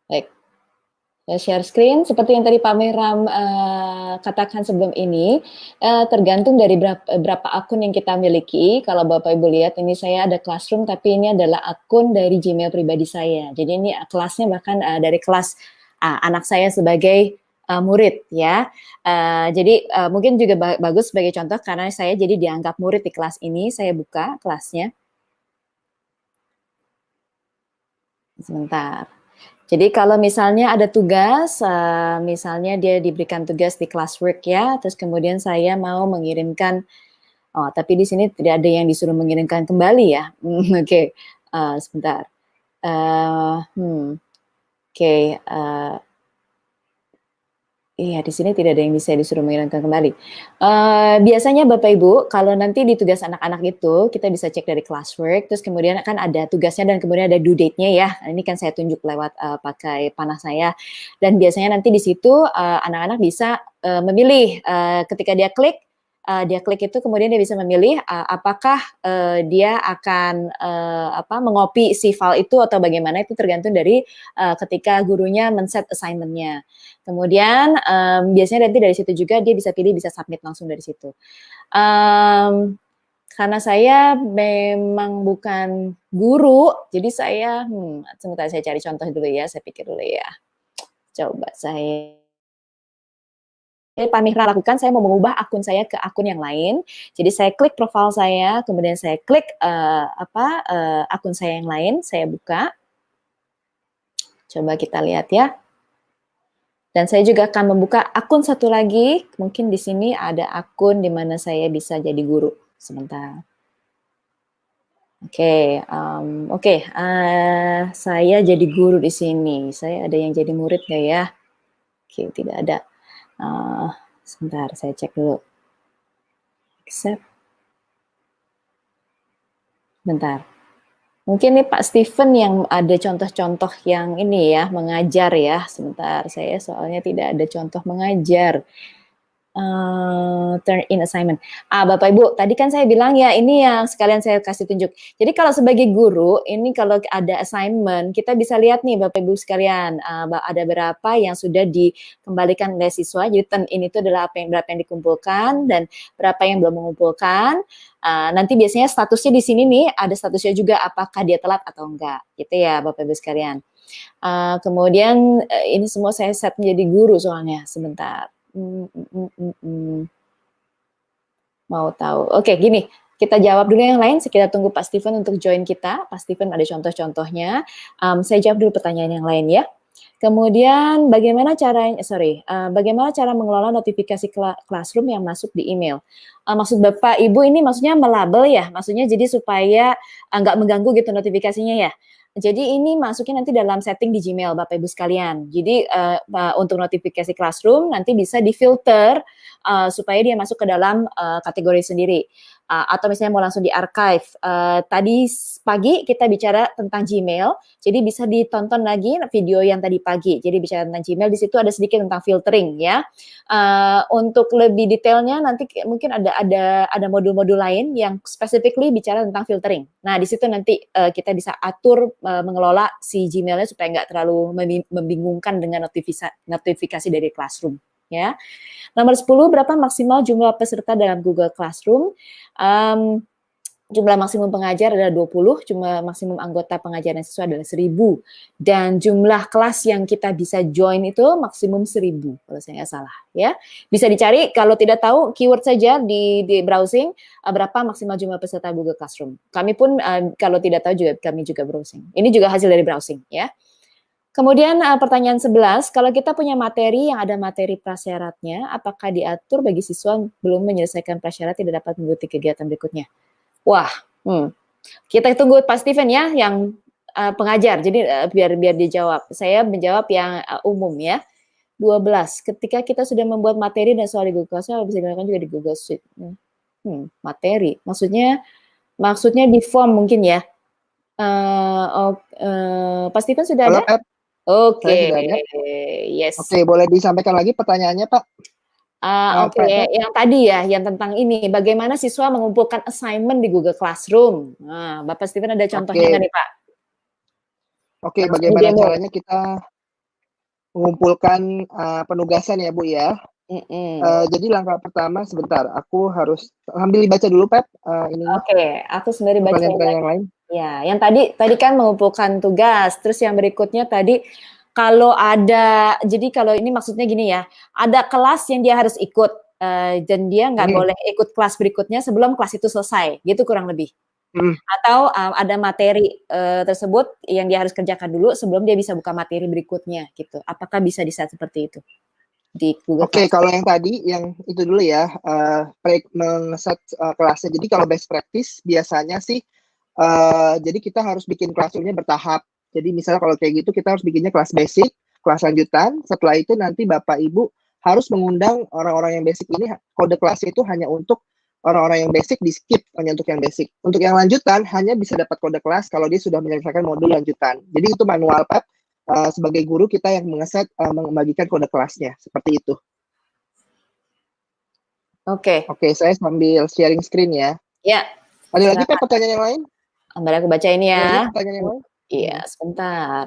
Baik, saya share screen seperti yang tadi Pak Mihram katakan sebelum ini, tergantung dari berapa akun yang kita miliki. Kalau Bapak Ibu lihat ini saya ada Classroom, tapi ini adalah akun dari Gmail pribadi saya. Jadi ini kelasnya bahkan dari kelas anak saya sebagai murid ya. Jadi mungkin juga bagus sebagai contoh karena saya jadi dianggap murid di kelas ini. Saya buka kelasnya. Sebentar. Jadi kalau misalnya ada tugas, misalnya dia diberikan tugas di classwork ya, terus kemudian saya mau mengirimkan, oh tapi di sini tidak ada yang disuruh mengirimkan kembali ya. Oke, sebentar. Oke, iya, di sini tidak ada yang bisa disuruh mengirimkan kembali. Biasanya Bapak Ibu, kalau nanti di tugas anak-anak itu, kita bisa cek dari classwork, terus kemudian kan ada tugasnya dan kemudian ada due date-nya ya. Nah, ini kan saya tunjuk lewat pakai panah saya. Dan biasanya nanti di situ anak-anak bisa memilih ketika dia klik itu kemudian dia bisa memilih apakah dia akan mengopi si file itu atau bagaimana, itu tergantung dari ketika gurunya men-set assignment-nya. Kemudian biasanya nanti dari situ juga dia bisa pilih bisa submit langsung dari situ. Karena saya memang bukan guru, jadi saya sebentar saya cari contoh dulu ya, saya pikir dulu ya. Coba saya Pak Mihra lakukan, saya mau mengubah akun saya ke akun yang lain. Jadi saya klik profil saya, kemudian saya klik akun saya yang lain, saya buka. Coba kita lihat ya. Dan saya juga akan membuka akun satu lagi. Mungkin di sini ada akun di mana saya bisa jadi guru. Sebentar. Oke, saya jadi guru di sini. Saya ada yang jadi murid nggak ya? Oke, tidak ada. Sebentar, saya cek dulu. Accept. Bentar. Mungkin nih Pak Steven yang ada contoh-contoh yang ini ya, mengajar ya. Sebentar, saya soalnya tidak ada contoh mengajar. Turn in assignment. Bapak Ibu, tadi kan saya bilang ya ini yang sekalian saya kasih tunjuk. Jadi kalau sebagai guru, ini kalau ada assignment, kita bisa lihat nih Bapak Ibu sekalian, ada berapa yang sudah dikembalikan oleh siswa. Jadi turn in itu adalah berapa yang dikumpulkan dan berapa yang belum mengumpulkan. Nanti biasanya statusnya di sini nih, ada statusnya juga apakah dia telat atau enggak. Gitu ya Bapak Ibu sekalian. Kemudian ini semua saya set menjadi guru soalnya. Sebentar. Mau tahu. Oke, gini, kita jawab dulu yang lain, kita tunggu Pak Steven untuk join kita. Pak Steven ada contoh-contohnya. Saya jawab dulu pertanyaan yang lain ya. Kemudian bagaimana cara mengelola notifikasi Classroom yang masuk di email? Maksud Bapak Ibu ini maksudnya melabel ya? Maksudnya jadi supaya nggak mengganggu gitu notifikasinya ya? Jadi ini masuknya nanti dalam setting di Gmail Bapak Ibu sekalian. Jadi untuk notifikasi Classroom nanti bisa difilter supaya dia masuk ke dalam kategori sendiri. Atau misalnya mau langsung di archive. Tadi pagi kita bicara tentang Gmail, jadi bisa ditonton lagi video yang tadi pagi. Jadi bicara tentang Gmail, di situ ada sedikit tentang filtering ya. Untuk lebih detailnya nanti mungkin ada modul-modul lain yang specifically bicara tentang filtering. Nah di situ nanti kita bisa atur mengelola si Gmailnya supaya nggak terlalu membingungkan dengan notifikasi dari Classroom. Ya. Nomor 10, berapa maksimal jumlah peserta dalam Google Classroom? Jumlah maksimum pengajar adalah 20, jumlah maksimum anggota pengajaran siswa adalah 1000. Dan jumlah kelas yang kita bisa join itu maksimum 1000, kalau saya nggak salah. Ya. Bisa dicari, kalau tidak tahu, keyword saja di browsing, berapa maksimal jumlah peserta Google Classroom. Kami pun, kalau tidak tahu juga, kami juga browsing. Ini juga hasil dari browsing. Ya. Kemudian pertanyaan 11, kalau kita punya materi yang ada materi prasyaratnya, apakah diatur bagi siswa belum menyelesaikan prasyarat tidak dapat mengikuti kegiatan berikutnya? Wah, kita tunggu Pak Steven ya, yang pengajar. Jadi biar dijawab. Saya menjawab yang umum ya. 12, ketika kita sudah membuat materi dan soal di Google Classroom, bisa digunakan juga di Google Sheet. Materi, maksudnya di form mungkin ya. Pak Steven sudah ada? Oke, yes. Oke, boleh disampaikan lagi pertanyaannya, Pak? Oke, yang tadi ya, yang tentang ini, bagaimana siswa mengumpulkan assignment di Google Classroom. Nah, Bapak Steven ada contohnya nggak nih, Pak? Oke, bagaimana caranya kita mengumpulkan penugasan ya, Bu ya? Jadi langkah pertama sebentar, aku harus sambil dibaca dulu Pep, ininya Oke, aku sembari bacain pertanyaan-pertanyaan lagi. yang lain. Ya, yang tadi kan mengumpulkan tugas, terus yang berikutnya tadi kalau ada, jadi kalau ini maksudnya gini ya, ada kelas yang dia harus ikut dan dia nggak Mhm, boleh ikut kelas berikutnya sebelum kelas itu selesai, gitu kurang lebih. mhm. Atau ada materi tersebut yang dia harus kerjakan dulu sebelum dia bisa buka materi berikutnya, gitu. Apakah bisa di-set seperti itu di Google Oke, Classroom? kalau yang tadi, yang itu dulu ya, mengeset kelasnya. Jadi kalau best practice biasanya sih, jadi kita harus bikin classroom-nya bertahap. Jadi misalnya kalau kayak gitu kita harus bikinnya kelas basic, kelas lanjutan. Setelah itu nanti Bapak Ibu harus mengundang orang-orang yang basic ini. Kode kelasnya itu hanya untuk orang-orang yang basic, di skip hanya untuk yang basic. Untuk yang lanjutan hanya bisa dapat kode kelas kalau dia sudah menyelesaikan modul lanjutan. Jadi itu manual Pak. Sebagai guru kita yang mengeset, membagikan kode kelasnya seperti itu. Oke, Oke, saya sambil sharing screen ya. ya, Ada lagi Pak silakan. pertanyaan yang lain? Mari aku bacain Ada lagi ya. pertanyaan yang lain? Iya, sebentar.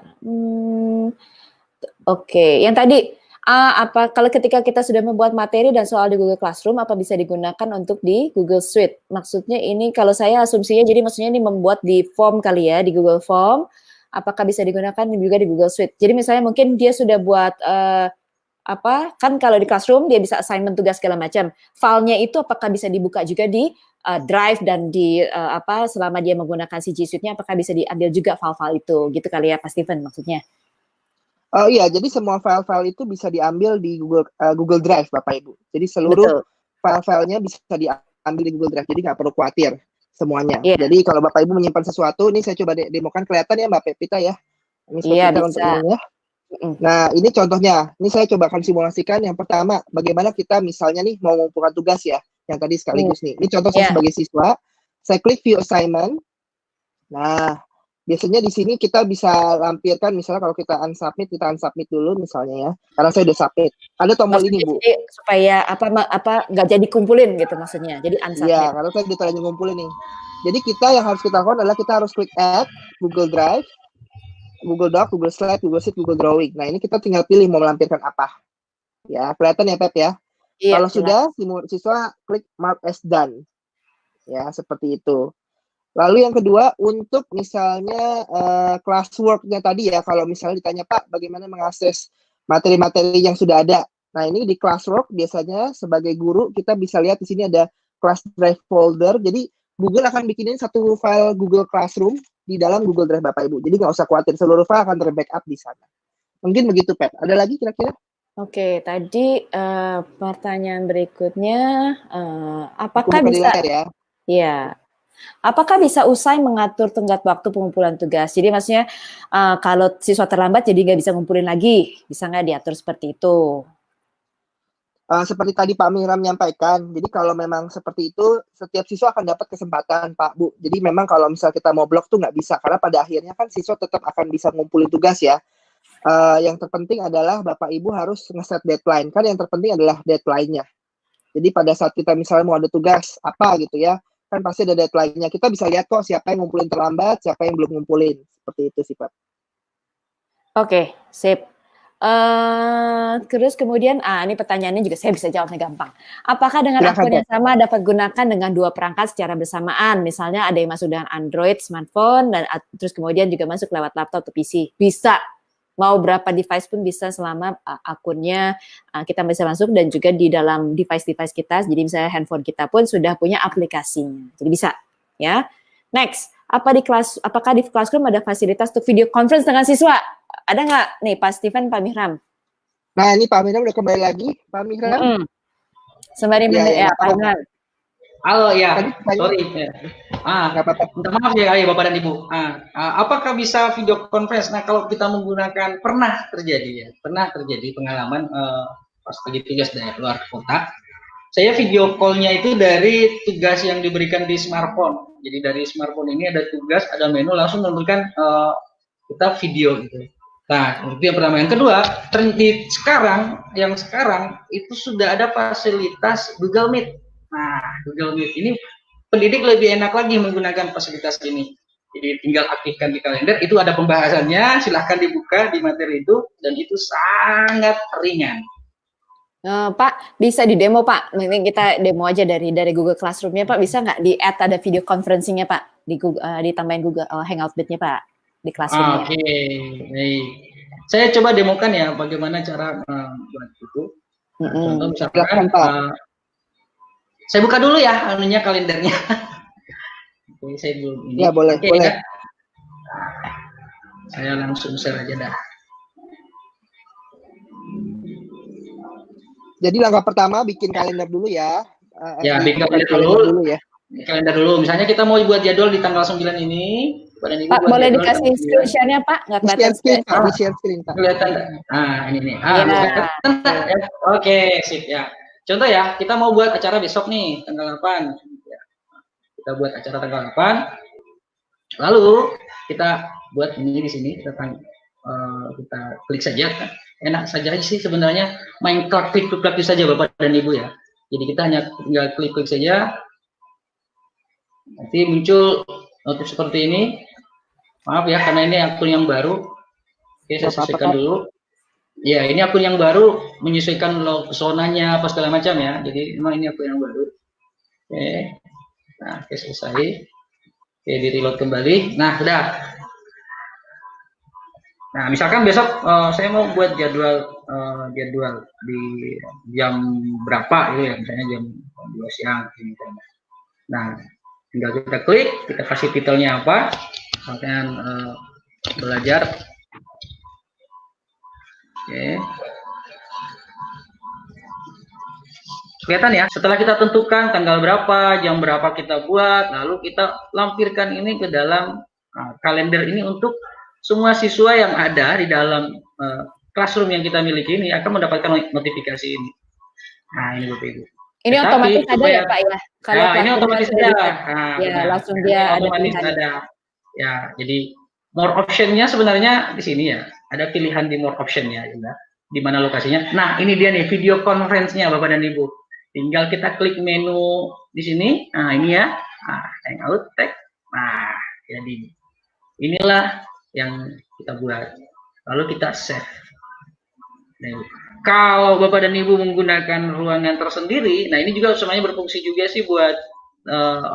Oke, yang tadi apa kalau ketika kita sudah membuat materi dan soal di Google Classroom apa bisa digunakan untuk di Google Suite? Maksudnya ini kalau saya asumsinya jadi maksudnya ini membuat di form kali ya, di Google Form. Apakah bisa digunakan juga di Google Suite? Jadi misalnya mungkin dia sudah buat apa kan kalau di Classroom dia bisa assignment tugas segala macam. Filenya itu apakah bisa dibuka juga di Drive dan di apa selama dia menggunakan si G Suite-nya apakah bisa diambil juga file-file itu gitu kali ya Pak Steven maksudnya. Oh iya, jadi semua file-file itu bisa diambil di Google Drive, Bapak Ibu. Jadi seluruh Betul. file-filenya bisa diambil di Google Drive, jadi nggak perlu khawatir semuanya. Iya. Jadi kalau Bapak Ibu menyimpan sesuatu, ini saya coba demokan, kelihatan ya Mbak Pepita ya. Ini Iya Pepita untuk bisa. ini ya. Nah, ini contohnya. Ini saya coba akan simulasikan. Yang pertama, bagaimana kita misalnya nih mau mengumpulkan tugas ya, yang tadi sekaligus nih. Ini contoh saya Iya. sebagai siswa. Saya klik view assignment. Nah, biasanya di sini kita bisa lampirkan misalnya kalau kita unsubmit dulu misalnya ya. Karena saya udah submit. Ada tombol ini, Maksudnya Bu. jadi supaya apa nggak jadi kumpulin gitu maksudnya. Jadi Iya, unsubmit. karena saya udah terlanjur ngumpulin nih. Jadi kita yang harus kita lakukan adalah kita harus klik add Google Drive, Google Doc, Google Slide, Google Sheet, Google Drawing. Nah, ini kita tinggal pilih mau melampirkan apa. Ya, kelihatan ya, Pep ya. Iya, Kalau jelas. sudah, siswa klik mark as done. Ya, seperti itu. Lalu yang kedua, untuk misalnya classwork-nya tadi ya, kalau misalnya ditanya, Pak, bagaimana mengakses materi-materi yang sudah ada. Nah, ini di classwork biasanya sebagai guru kita bisa lihat di sini ada class drive folder. Jadi Google akan bikinin satu file Google Classroom di dalam Google Drive Bapak Ibu. Jadi nggak usah khawatir, seluruh file akan terbackup di sana. Mungkin begitu, Pep. Ada lagi kira-kira? Oke, tadi pertanyaan berikutnya Aku apakah buka di bisa layar ya. ya apakah bisa usai mengatur tenggat waktu pengumpulan tugas? Jadi maksudnya kalau siswa terlambat jadi nggak bisa ngumpulin lagi, bisa nggak diatur seperti itu? Seperti tadi Pak Mihram menyampaikan, jadi kalau memang seperti itu, setiap siswa akan dapat kesempatan, Pak, Bu. Jadi memang kalau misal kita mau blok tuh nggak bisa, karena pada akhirnya kan siswa tetap akan bisa ngumpulin tugas ya. Yang terpenting adalah Bapak Ibu harus ngeset deadline. Kan yang terpenting adalah deadline-nya. Jadi pada saat kita misalnya mau ada tugas apa gitu ya, kan pasti ada deadline-nya. Kita bisa lihat kok siapa yang ngumpulin terlambat, siapa yang belum ngumpulin. Seperti itu sih, Pak. Oke, sip. Terus kemudian, ini pertanyaannya juga saya bisa jawabnya gampang. Apakah dengan Silakan, akun Pak. yang sama dapat gunakan dengan 2 perangkat secara bersamaan? Misalnya ada yang masuk dengan Android smartphone dan terus kemudian juga masuk lewat laptop atau PC. Bisa. Mau berapa device pun bisa selama akunnya kita bisa masuk dan juga di dalam device-device kita. Jadi misalnya handphone kita pun sudah punya aplikasinya. Jadi bisa, ya. Next, apakah di Classroom ada fasilitas untuk video conference dengan siswa? Ada nggak nih Pak Steven, Pak Mihram? Nah, ini Pak Mihram udah kembali lagi. Pak Mihram? Sembari Ya, Pak Mihram. Halo ya, Tadi sorry. nggak apa-apa. Minta maaf ya, Bapak dan Ibu. Apakah bisa video conference? Nah, kalau kita menggunakan pernah terjadi pengalaman pas lagi tugas dari luar kota. Saya video call-nya itu dari tugas yang diberikan di smartphone. Jadi dari smartphone ini ada tugas, ada menu, langsung memberikan kita video gitu. Nah, itu yang pertama. Yang kedua, sekarang itu sudah ada fasilitas Google Meet. Nah, Google Meet ini pendidik lebih enak lagi menggunakan fasilitas ini. Jadi tinggal aktifkan di kalender, itu ada pembahasannya, silahkan dibuka di materi itu, dan itu sangat ringan. Pak, bisa di demo Pak. Mending kita demo aja dari Google Classroom-nya Pak. Bisa nggak di add ada video conferencing-nya Pak? Ditambahin Google Hangout Meet-nya Pak di Classroom-nya. Oke, baik. Saya coba demokan ya bagaimana cara buat itu. Nah, contoh misalkan Silakan, Pak. saya buka dulu ya anunya kalendernya. Oke, saya belum ini. Ya, boleh, Oke, boleh. ya. Saya langsung share aja dah. Jadi langkah pertama bikin kalender dulu ya. Ya, bikin kalender dulu ya. Kalender dulu. Misalnya kita mau buat jadwal di tanggal 9 ini. Pak, boleh dikasih screen-nya Pak? Nggak kelihatan screen, Pak. Di share screen, Pak. Kelihatan. Nah, ini nih. Oke, sip ya. Contoh ya, kita mau buat acara besok nih, tanggal 8. Ya. Kita buat acara tanggal 8. Lalu kita buat ini di sini, kita klik saja. Enak saja sih sebenarnya, main klik saja Bapak dan Ibu ya. Jadi kita hanya tinggal klik saja. Nanti muncul notif seperti ini. Maaf ya, karena ini akun yang baru. Oke, saya sesuaikan dulu. Ya, ini akun yang baru, menyesuaikan zonanya apa segala macam ya. Jadi memang ini akun yang baru. Oke, nah, oke, selesai. Oke, di reload kembali. Nah, sudah. Nah, misalkan besok saya mau buat jadwal di jam berapa itu ya, misalnya jam 2 siang. Misalnya. Nah, tinggal kita klik, kita kasih titelnya apa. Misalkan belajar. Oke. Kelihatan ya, setelah kita tentukan tanggal berapa, jam berapa kita buat, lalu kita lampirkan ini ke dalam kalender ini untuk semua siswa yang ada di dalam classroom yang kita miliki ini akan mendapatkan notifikasi ini. Nah, ini Bapak Ibu. Ini otomatis ada ya Pak ya? Kalau ini otomatis ada. Ya, langsung dia ada pilihan. Ya, jadi more option-nya sebenarnya di sini ya. Ada pilihan di more option-nya juga. Di mana lokasinya. Nah, ini dia nih video conference-nya Bapak dan Ibu. Tinggal kita klik menu di sini. Nah, ini ya. Nah, Hangout, tag. Nah, jadi inilah yang kita buat. Lalu kita save. Nah, kalau Bapak dan Ibu menggunakan ruangan tersendiri, nah ini juga semuanya berfungsi juga sih buat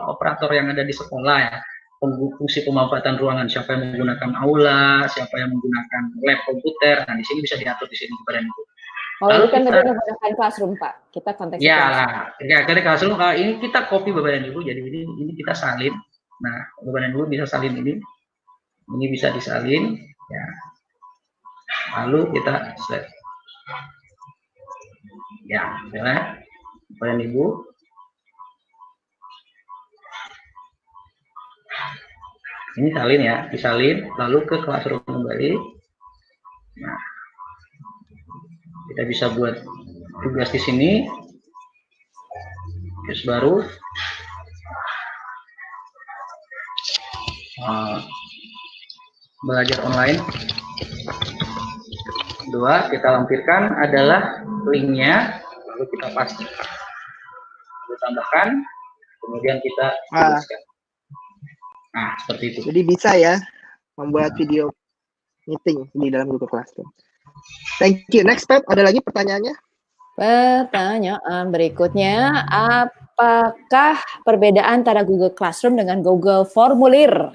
operator yang ada di sekolah ya. Fungsi pemanfaatan ruangan, siapa yang menggunakan aula, siapa yang menggunakan lab komputer, nah di sini bisa diatur di sini Bapak dan Ibu. Lalu kan kita menggunakan classroom Pak, kita konteksnya. Ya lah, ya dari classroom ini kita copy Bapak dan Ibu, jadi ini kita salin. Nah Bapak dan Ibu bisa salin ini bisa disalin, ya. Lalu kita save. Ya, misalnya Bapak dan Ibu. Ini salin ya, disalin, lalu ke classroom kembali. Nah, kita bisa buat tugas di sini. Tugas baru. Belajar online. Kedua, kita lampirkan adalah linknya, lalu kita paste. Lalu tambahkan, kemudian kita tuliskan. Nah, seperti itu. Jadi bisa ya membuat video meeting di dalam Google Classroom. Thank you. Next, Pep, ada lagi pertanyaannya? Pertanyaan berikutnya, apakah perbedaan antara Google Classroom dengan Google Formulir?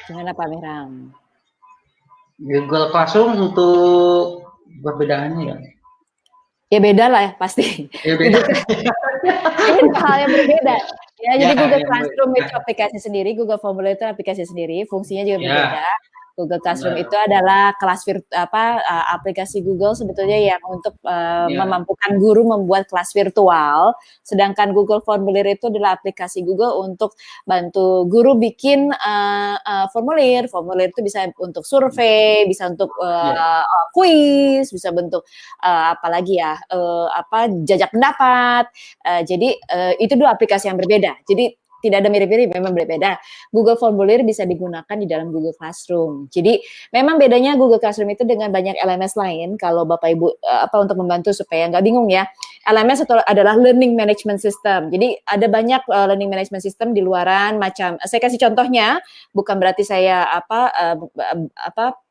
Gimana Pak Mihram? Google Classroom untuk perbedaannya ya? Ya beda lah ya pasti. Ya beda. Ini hal yang berbeda. Ya, jadi Google Classroom itu aplikasi sendiri, Google Formulir itu aplikasi sendiri, fungsinya juga berbeda. Google Classroom itu adalah kelas aplikasi Google sebetulnya yang untuk memampukan guru membuat kelas virtual, sedangkan Google Formulir itu adalah aplikasi Google untuk bantu guru bikin formulir. Formulir itu bisa untuk survei, bisa untuk kuis, bisa bentuk apalagi ya jajak pendapat. Jadi itu dua aplikasi yang berbeda. Jadi tidak ada mirip-mirip, memang berbeda. Google Formulir bisa digunakan di dalam Google Classroom. Jadi memang bedanya Google Classroom itu dengan banyak LMS lain. Kalau Bapak Ibu untuk membantu supaya nggak bingung ya. LMS itu adalah Learning Management System. Jadi ada banyak Learning Management System di luaran macam. Saya kasih contohnya, bukan berarti saya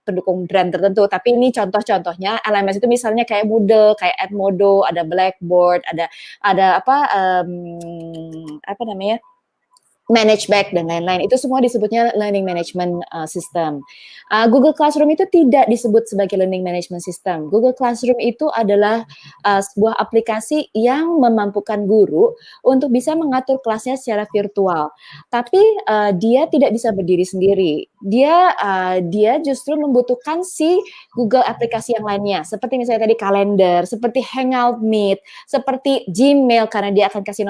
pendukung brand tertentu, tapi ini contoh-contohnya LMS itu misalnya kayak Moodle, kayak Edmodo, ada Blackboard, ada apa namanya? Manage back dan lain-lain, itu semua disebutnya learning management system. Google Classroom itu tidak disebut sebagai learning management system. Google Classroom itu adalah sebuah aplikasi yang memampukan guru untuk bisa mengatur kelasnya secara virtual. Tapi dia tidak bisa berdiri sendiri. Dia justru membutuhkan si Google aplikasi yang lainnya, seperti misalnya tadi kalender, seperti Hangout Meet, seperti Gmail karena dia akan kasih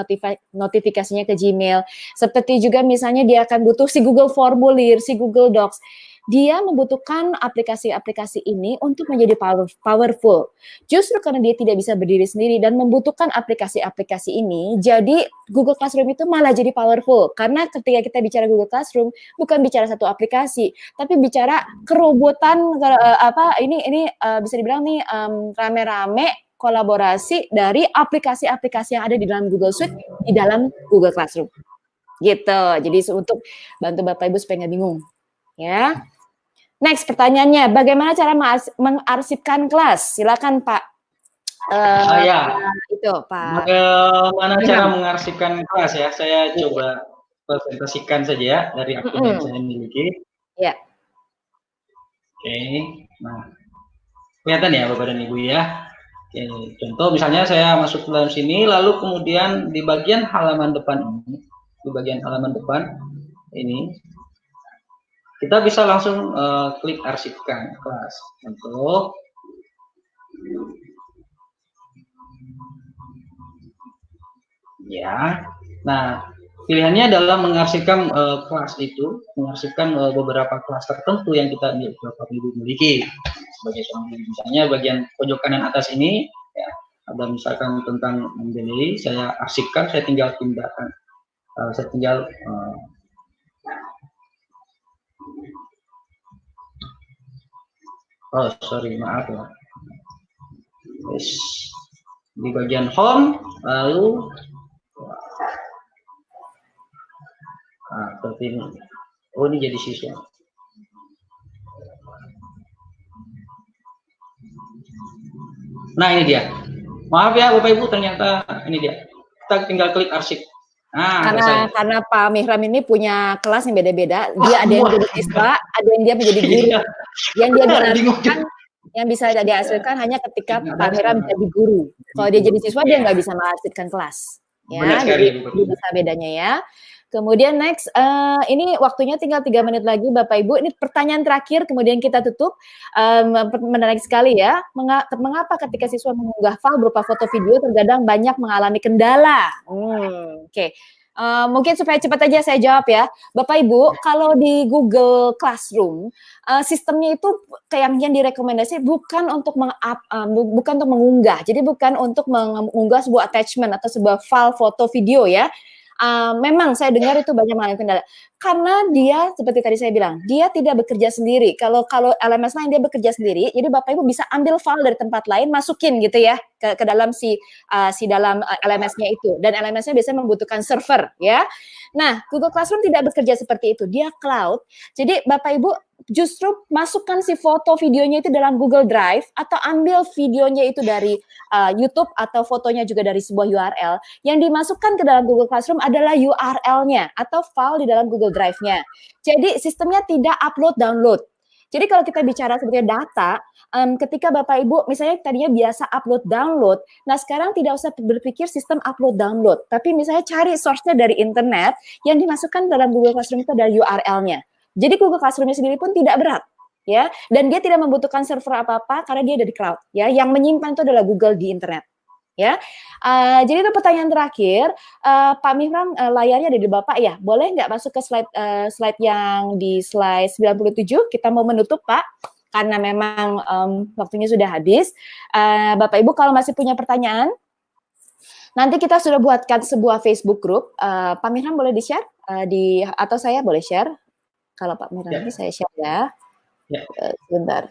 notifikasinya ke Gmail. Seperti juga misalnya dia akan butuh si Google Formulir, si Google Docs. Dia membutuhkan aplikasi-aplikasi ini untuk menjadi powerful. Justru karena dia tidak bisa berdiri sendiri dan membutuhkan aplikasi-aplikasi ini, jadi Google Classroom itu malah jadi powerful. Karena ketika kita bicara Google Classroom, bukan bicara satu aplikasi, tapi bicara kerobotan ini bisa dibilang nih rame-rame kolaborasi dari aplikasi-aplikasi yang ada di dalam Google Suite di dalam Google Classroom. Gitu. Jadi untuk bantu Bapak Ibu supaya nggak bingung. Ya. Next pertanyaannya, bagaimana cara mengarsipkan kelas? Silakan Pak. Itu Pak. Bagaimana cara mengarsipkan kelas ya? Saya coba presentasikan saja ya dari akun yang saya miliki. Ya. Oke. Nah, kelihatan ya Bapak dan Ibu ya. Oke, contoh misalnya saya masuk ke dalam sini, lalu kemudian di bagian halaman depan ini, kita bisa langsung klik arsipkan kelas. Contoh, ya. Nah, pilihannya adalah mengarsipkan kelas itu, mengarsipkan beberapa kelas tertentu yang Bapak Ibu miliki. Sebagai contoh, misalnya bagian pojok kanan atas ini, ya, ada misalkan tentang menjadi, saya arsipkan, saya tinggal pindahkan, maaf ya. Di bagian home, lalu seperti ini. Oh, ini jadi siswa. Nah, ini dia. Maaf ya Bapak Ibu, ternyata ini dia. Kita tinggal klik arsip. Nah, karena Pak Mihram ini punya kelas yang beda-beda. Dia ada yang jadi siswa, ada yang dia menjadi guru. Yang dia diarsipkan, yang bisa dihasilkan hanya ketika Pak Mihram jadi guru. Kalau dia jadi siswa, dia nggak bisa mengarsipkan kelas. Ya, jadi bisa bedanya ya. Kemudian next, ini waktunya tinggal 3 menit lagi Bapak Ibu. Ini pertanyaan terakhir, kemudian kita tutup. Menarik sekali ya. Mengapa ketika siswa mengunggah file berupa foto video terkadang banyak mengalami kendala? Oke. Mungkin supaya cepat aja saya jawab ya. Bapak Ibu, kalau di Google Classroom, sistemnya itu kayak yang direkomendasi bukan untuk bukan untuk mengunggah. Jadi bukan untuk mengunggah sebuah attachment atau sebuah file foto video ya. Memang saya dengar itu banyak mengalami kendala karena dia seperti tadi saya bilang, dia tidak bekerja sendiri. Kalau LMS lain dia bekerja sendiri, jadi Bapak Ibu bisa ambil file dari tempat lain, masukin gitu ya ke dalam si dalam LMS-nya itu, dan LMS-nya biasanya membutuhkan server ya. Nah, Google Classroom tidak bekerja seperti itu, dia cloud. Jadi Bapak Ibu justru masukkan si foto videonya itu dalam Google Drive atau ambil videonya itu dari YouTube atau fotonya juga dari sebuah URL. Yang dimasukkan ke dalam Google Classroom adalah URL-nya atau file di dalam Google Drive-nya. Jadi sistemnya tidak upload-download. Jadi kalau kita bicara sebenarnya data, ketika Bapak Ibu misalnya tadinya biasa upload-download, nah sekarang tidak usah berpikir sistem upload-download, tapi misalnya cari source-nya dari internet, yang dimasukkan dalam Google Classroom itu adalah URL-nya. Jadi Google Classroom-nya sendiri pun tidak berat, ya, dan dia tidak membutuhkan server apa-apa karena dia ada di cloud, ya. Yang menyimpan itu adalah Google di internet, ya. Jadi itu pertanyaan terakhir, Pak Mihram, layarnya ada di Bapak ya. Boleh nggak masuk ke slide yang di slide 97? Kita mau menutup Pak, karena memang waktunya sudah habis. Bapak Ibu kalau masih punya pertanyaan, nanti kita sudah buatkan sebuah Facebook group. Pak Mihram boleh di-share atau saya boleh share? Kalau Pak Mihram ini saya share ya. Sebentar.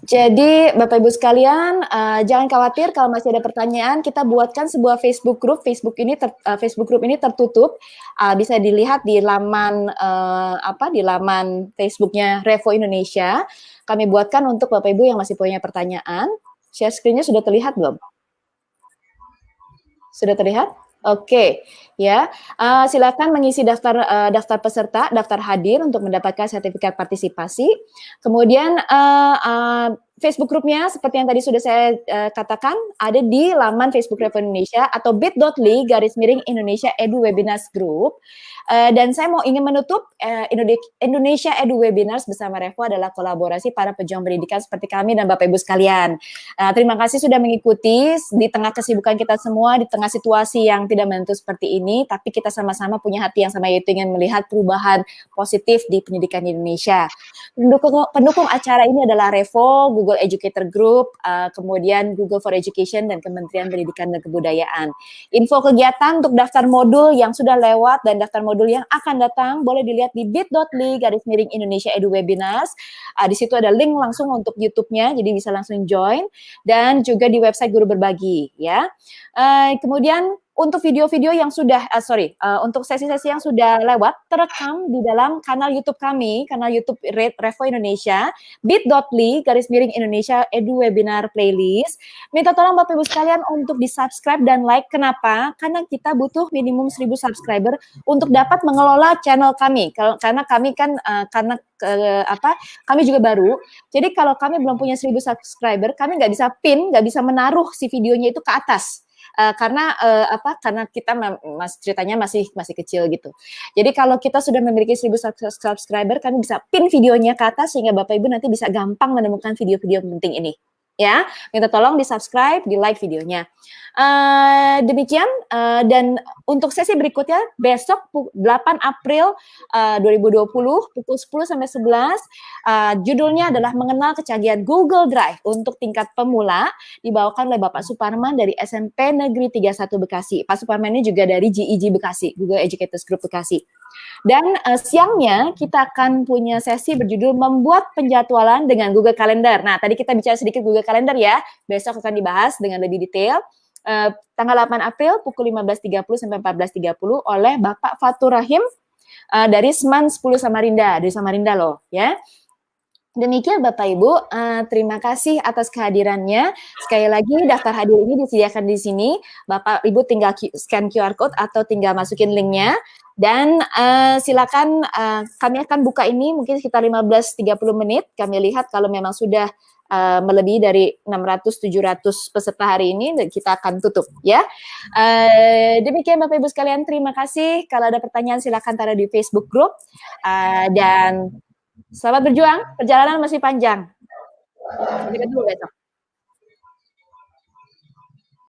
Jadi Bapak Ibu sekalian, jangan khawatir kalau masih ada pertanyaan, kita buatkan sebuah Facebook group. Facebook group ini tertutup, bisa dilihat di laman di laman Facebooknya Revo Indonesia. Kami buatkan untuk Bapak Ibu yang masih punya pertanyaan. Share screen-nya sudah terlihat belum? Sudah terlihat? Oke, ya. Silakan mengisi daftar peserta, daftar hadir untuk mendapatkan sertifikat partisipasi. Kemudian Facebook grupnya seperti yang tadi sudah saya katakan ada di laman Facebook Revo Indonesia atau bit.ly/Indonesia Edu Webinars Group. Dan saya ingin menutup Indonesia Edu Webinars bersama Revo adalah kolaborasi para pejuang pendidikan seperti kami dan Bapak Ibu sekalian. Terima kasih sudah mengikuti di tengah kesibukan kita semua, di tengah situasi yang tidak menentu seperti ini, tapi kita sama-sama punya hati yang sama, yaitu ingin melihat perubahan positif di pendidikan di Indonesia. Pendukung acara ini adalah Revo, Google Educator Group, kemudian Google for Education, dan Kementerian Pendidikan dan Kebudayaan. Info kegiatan untuk daftar modul yang sudah lewat dan daftar modul yang akan datang boleh dilihat di bit.ly/Indonesia Edu Webinars. Di situ ada link langsung untuk YouTube-nya, jadi bisa langsung join, dan juga di website Guru Berbagi, ya. Kemudian untuk video-video yang sudah, untuk sesi-sesi yang sudah lewat, terekam di dalam kanal YouTube kami, kanal YouTube Revo Indonesia, bit.ly/Indonesia Edu Webinar Playlist. Minta tolong Bapak Ibu sekalian untuk di-subscribe dan like. Kenapa? Karena kita butuh minimum 1.000 subscriber untuk dapat mengelola channel kami. Karena kami kan, kami juga baru. Jadi kalau kami belum punya 1.000 subscriber, kami nggak bisa pin, nggak bisa menaruh si videonya itu ke atas. Karena kita ceritanya masih kecil gitu. Jadi kalau kita sudah memiliki 1.000 subscriber, kami bisa pin videonya ke atas sehingga Bapak Ibu nanti bisa gampang menemukan video-video penting ini. Ya, minta tolong di-subscribe, di-like videonya. Demikian, dan untuk sesi berikutnya besok 8 April 2020 pukul 10 sampai 11, judulnya adalah mengenal kecanggihan Google Drive untuk tingkat pemula, dibawakan oleh Bapak Suparman dari SMP Negeri 31 Bekasi. Pak Suparman ini juga dari GEG Bekasi, Google Educators Group Bekasi. Dan siangnya kita akan punya sesi berjudul membuat penjadwalan dengan Google Calendar. Nah, tadi kita bicara sedikit Google Calendar ya, besok akan dibahas dengan lebih detail. Tanggal 8 April pukul 15.30 sampai 14.30 oleh Bapak Fatur Rahim dari SMAN 10 Samarinda, dari Samarinda loh ya. Demikian Bapak Ibu, terima kasih atas kehadirannya. Sekali lagi daftar hadir ini disediakan di sini. Bapak Ibu tinggal scan QR code atau tinggal masukin linknya. Dan silakan kami akan buka ini mungkin sekitar 15-30 menit. Kami lihat kalau memang sudah melebihi dari 600-700 peserta hari ini, kita akan tutup ya. Demikian Bapak Ibu sekalian, terima kasih. Kalau ada pertanyaan silakan taruh di Facebook Group. Dan selamat berjuang, perjalanan masih panjang. Sampai ketemu besok.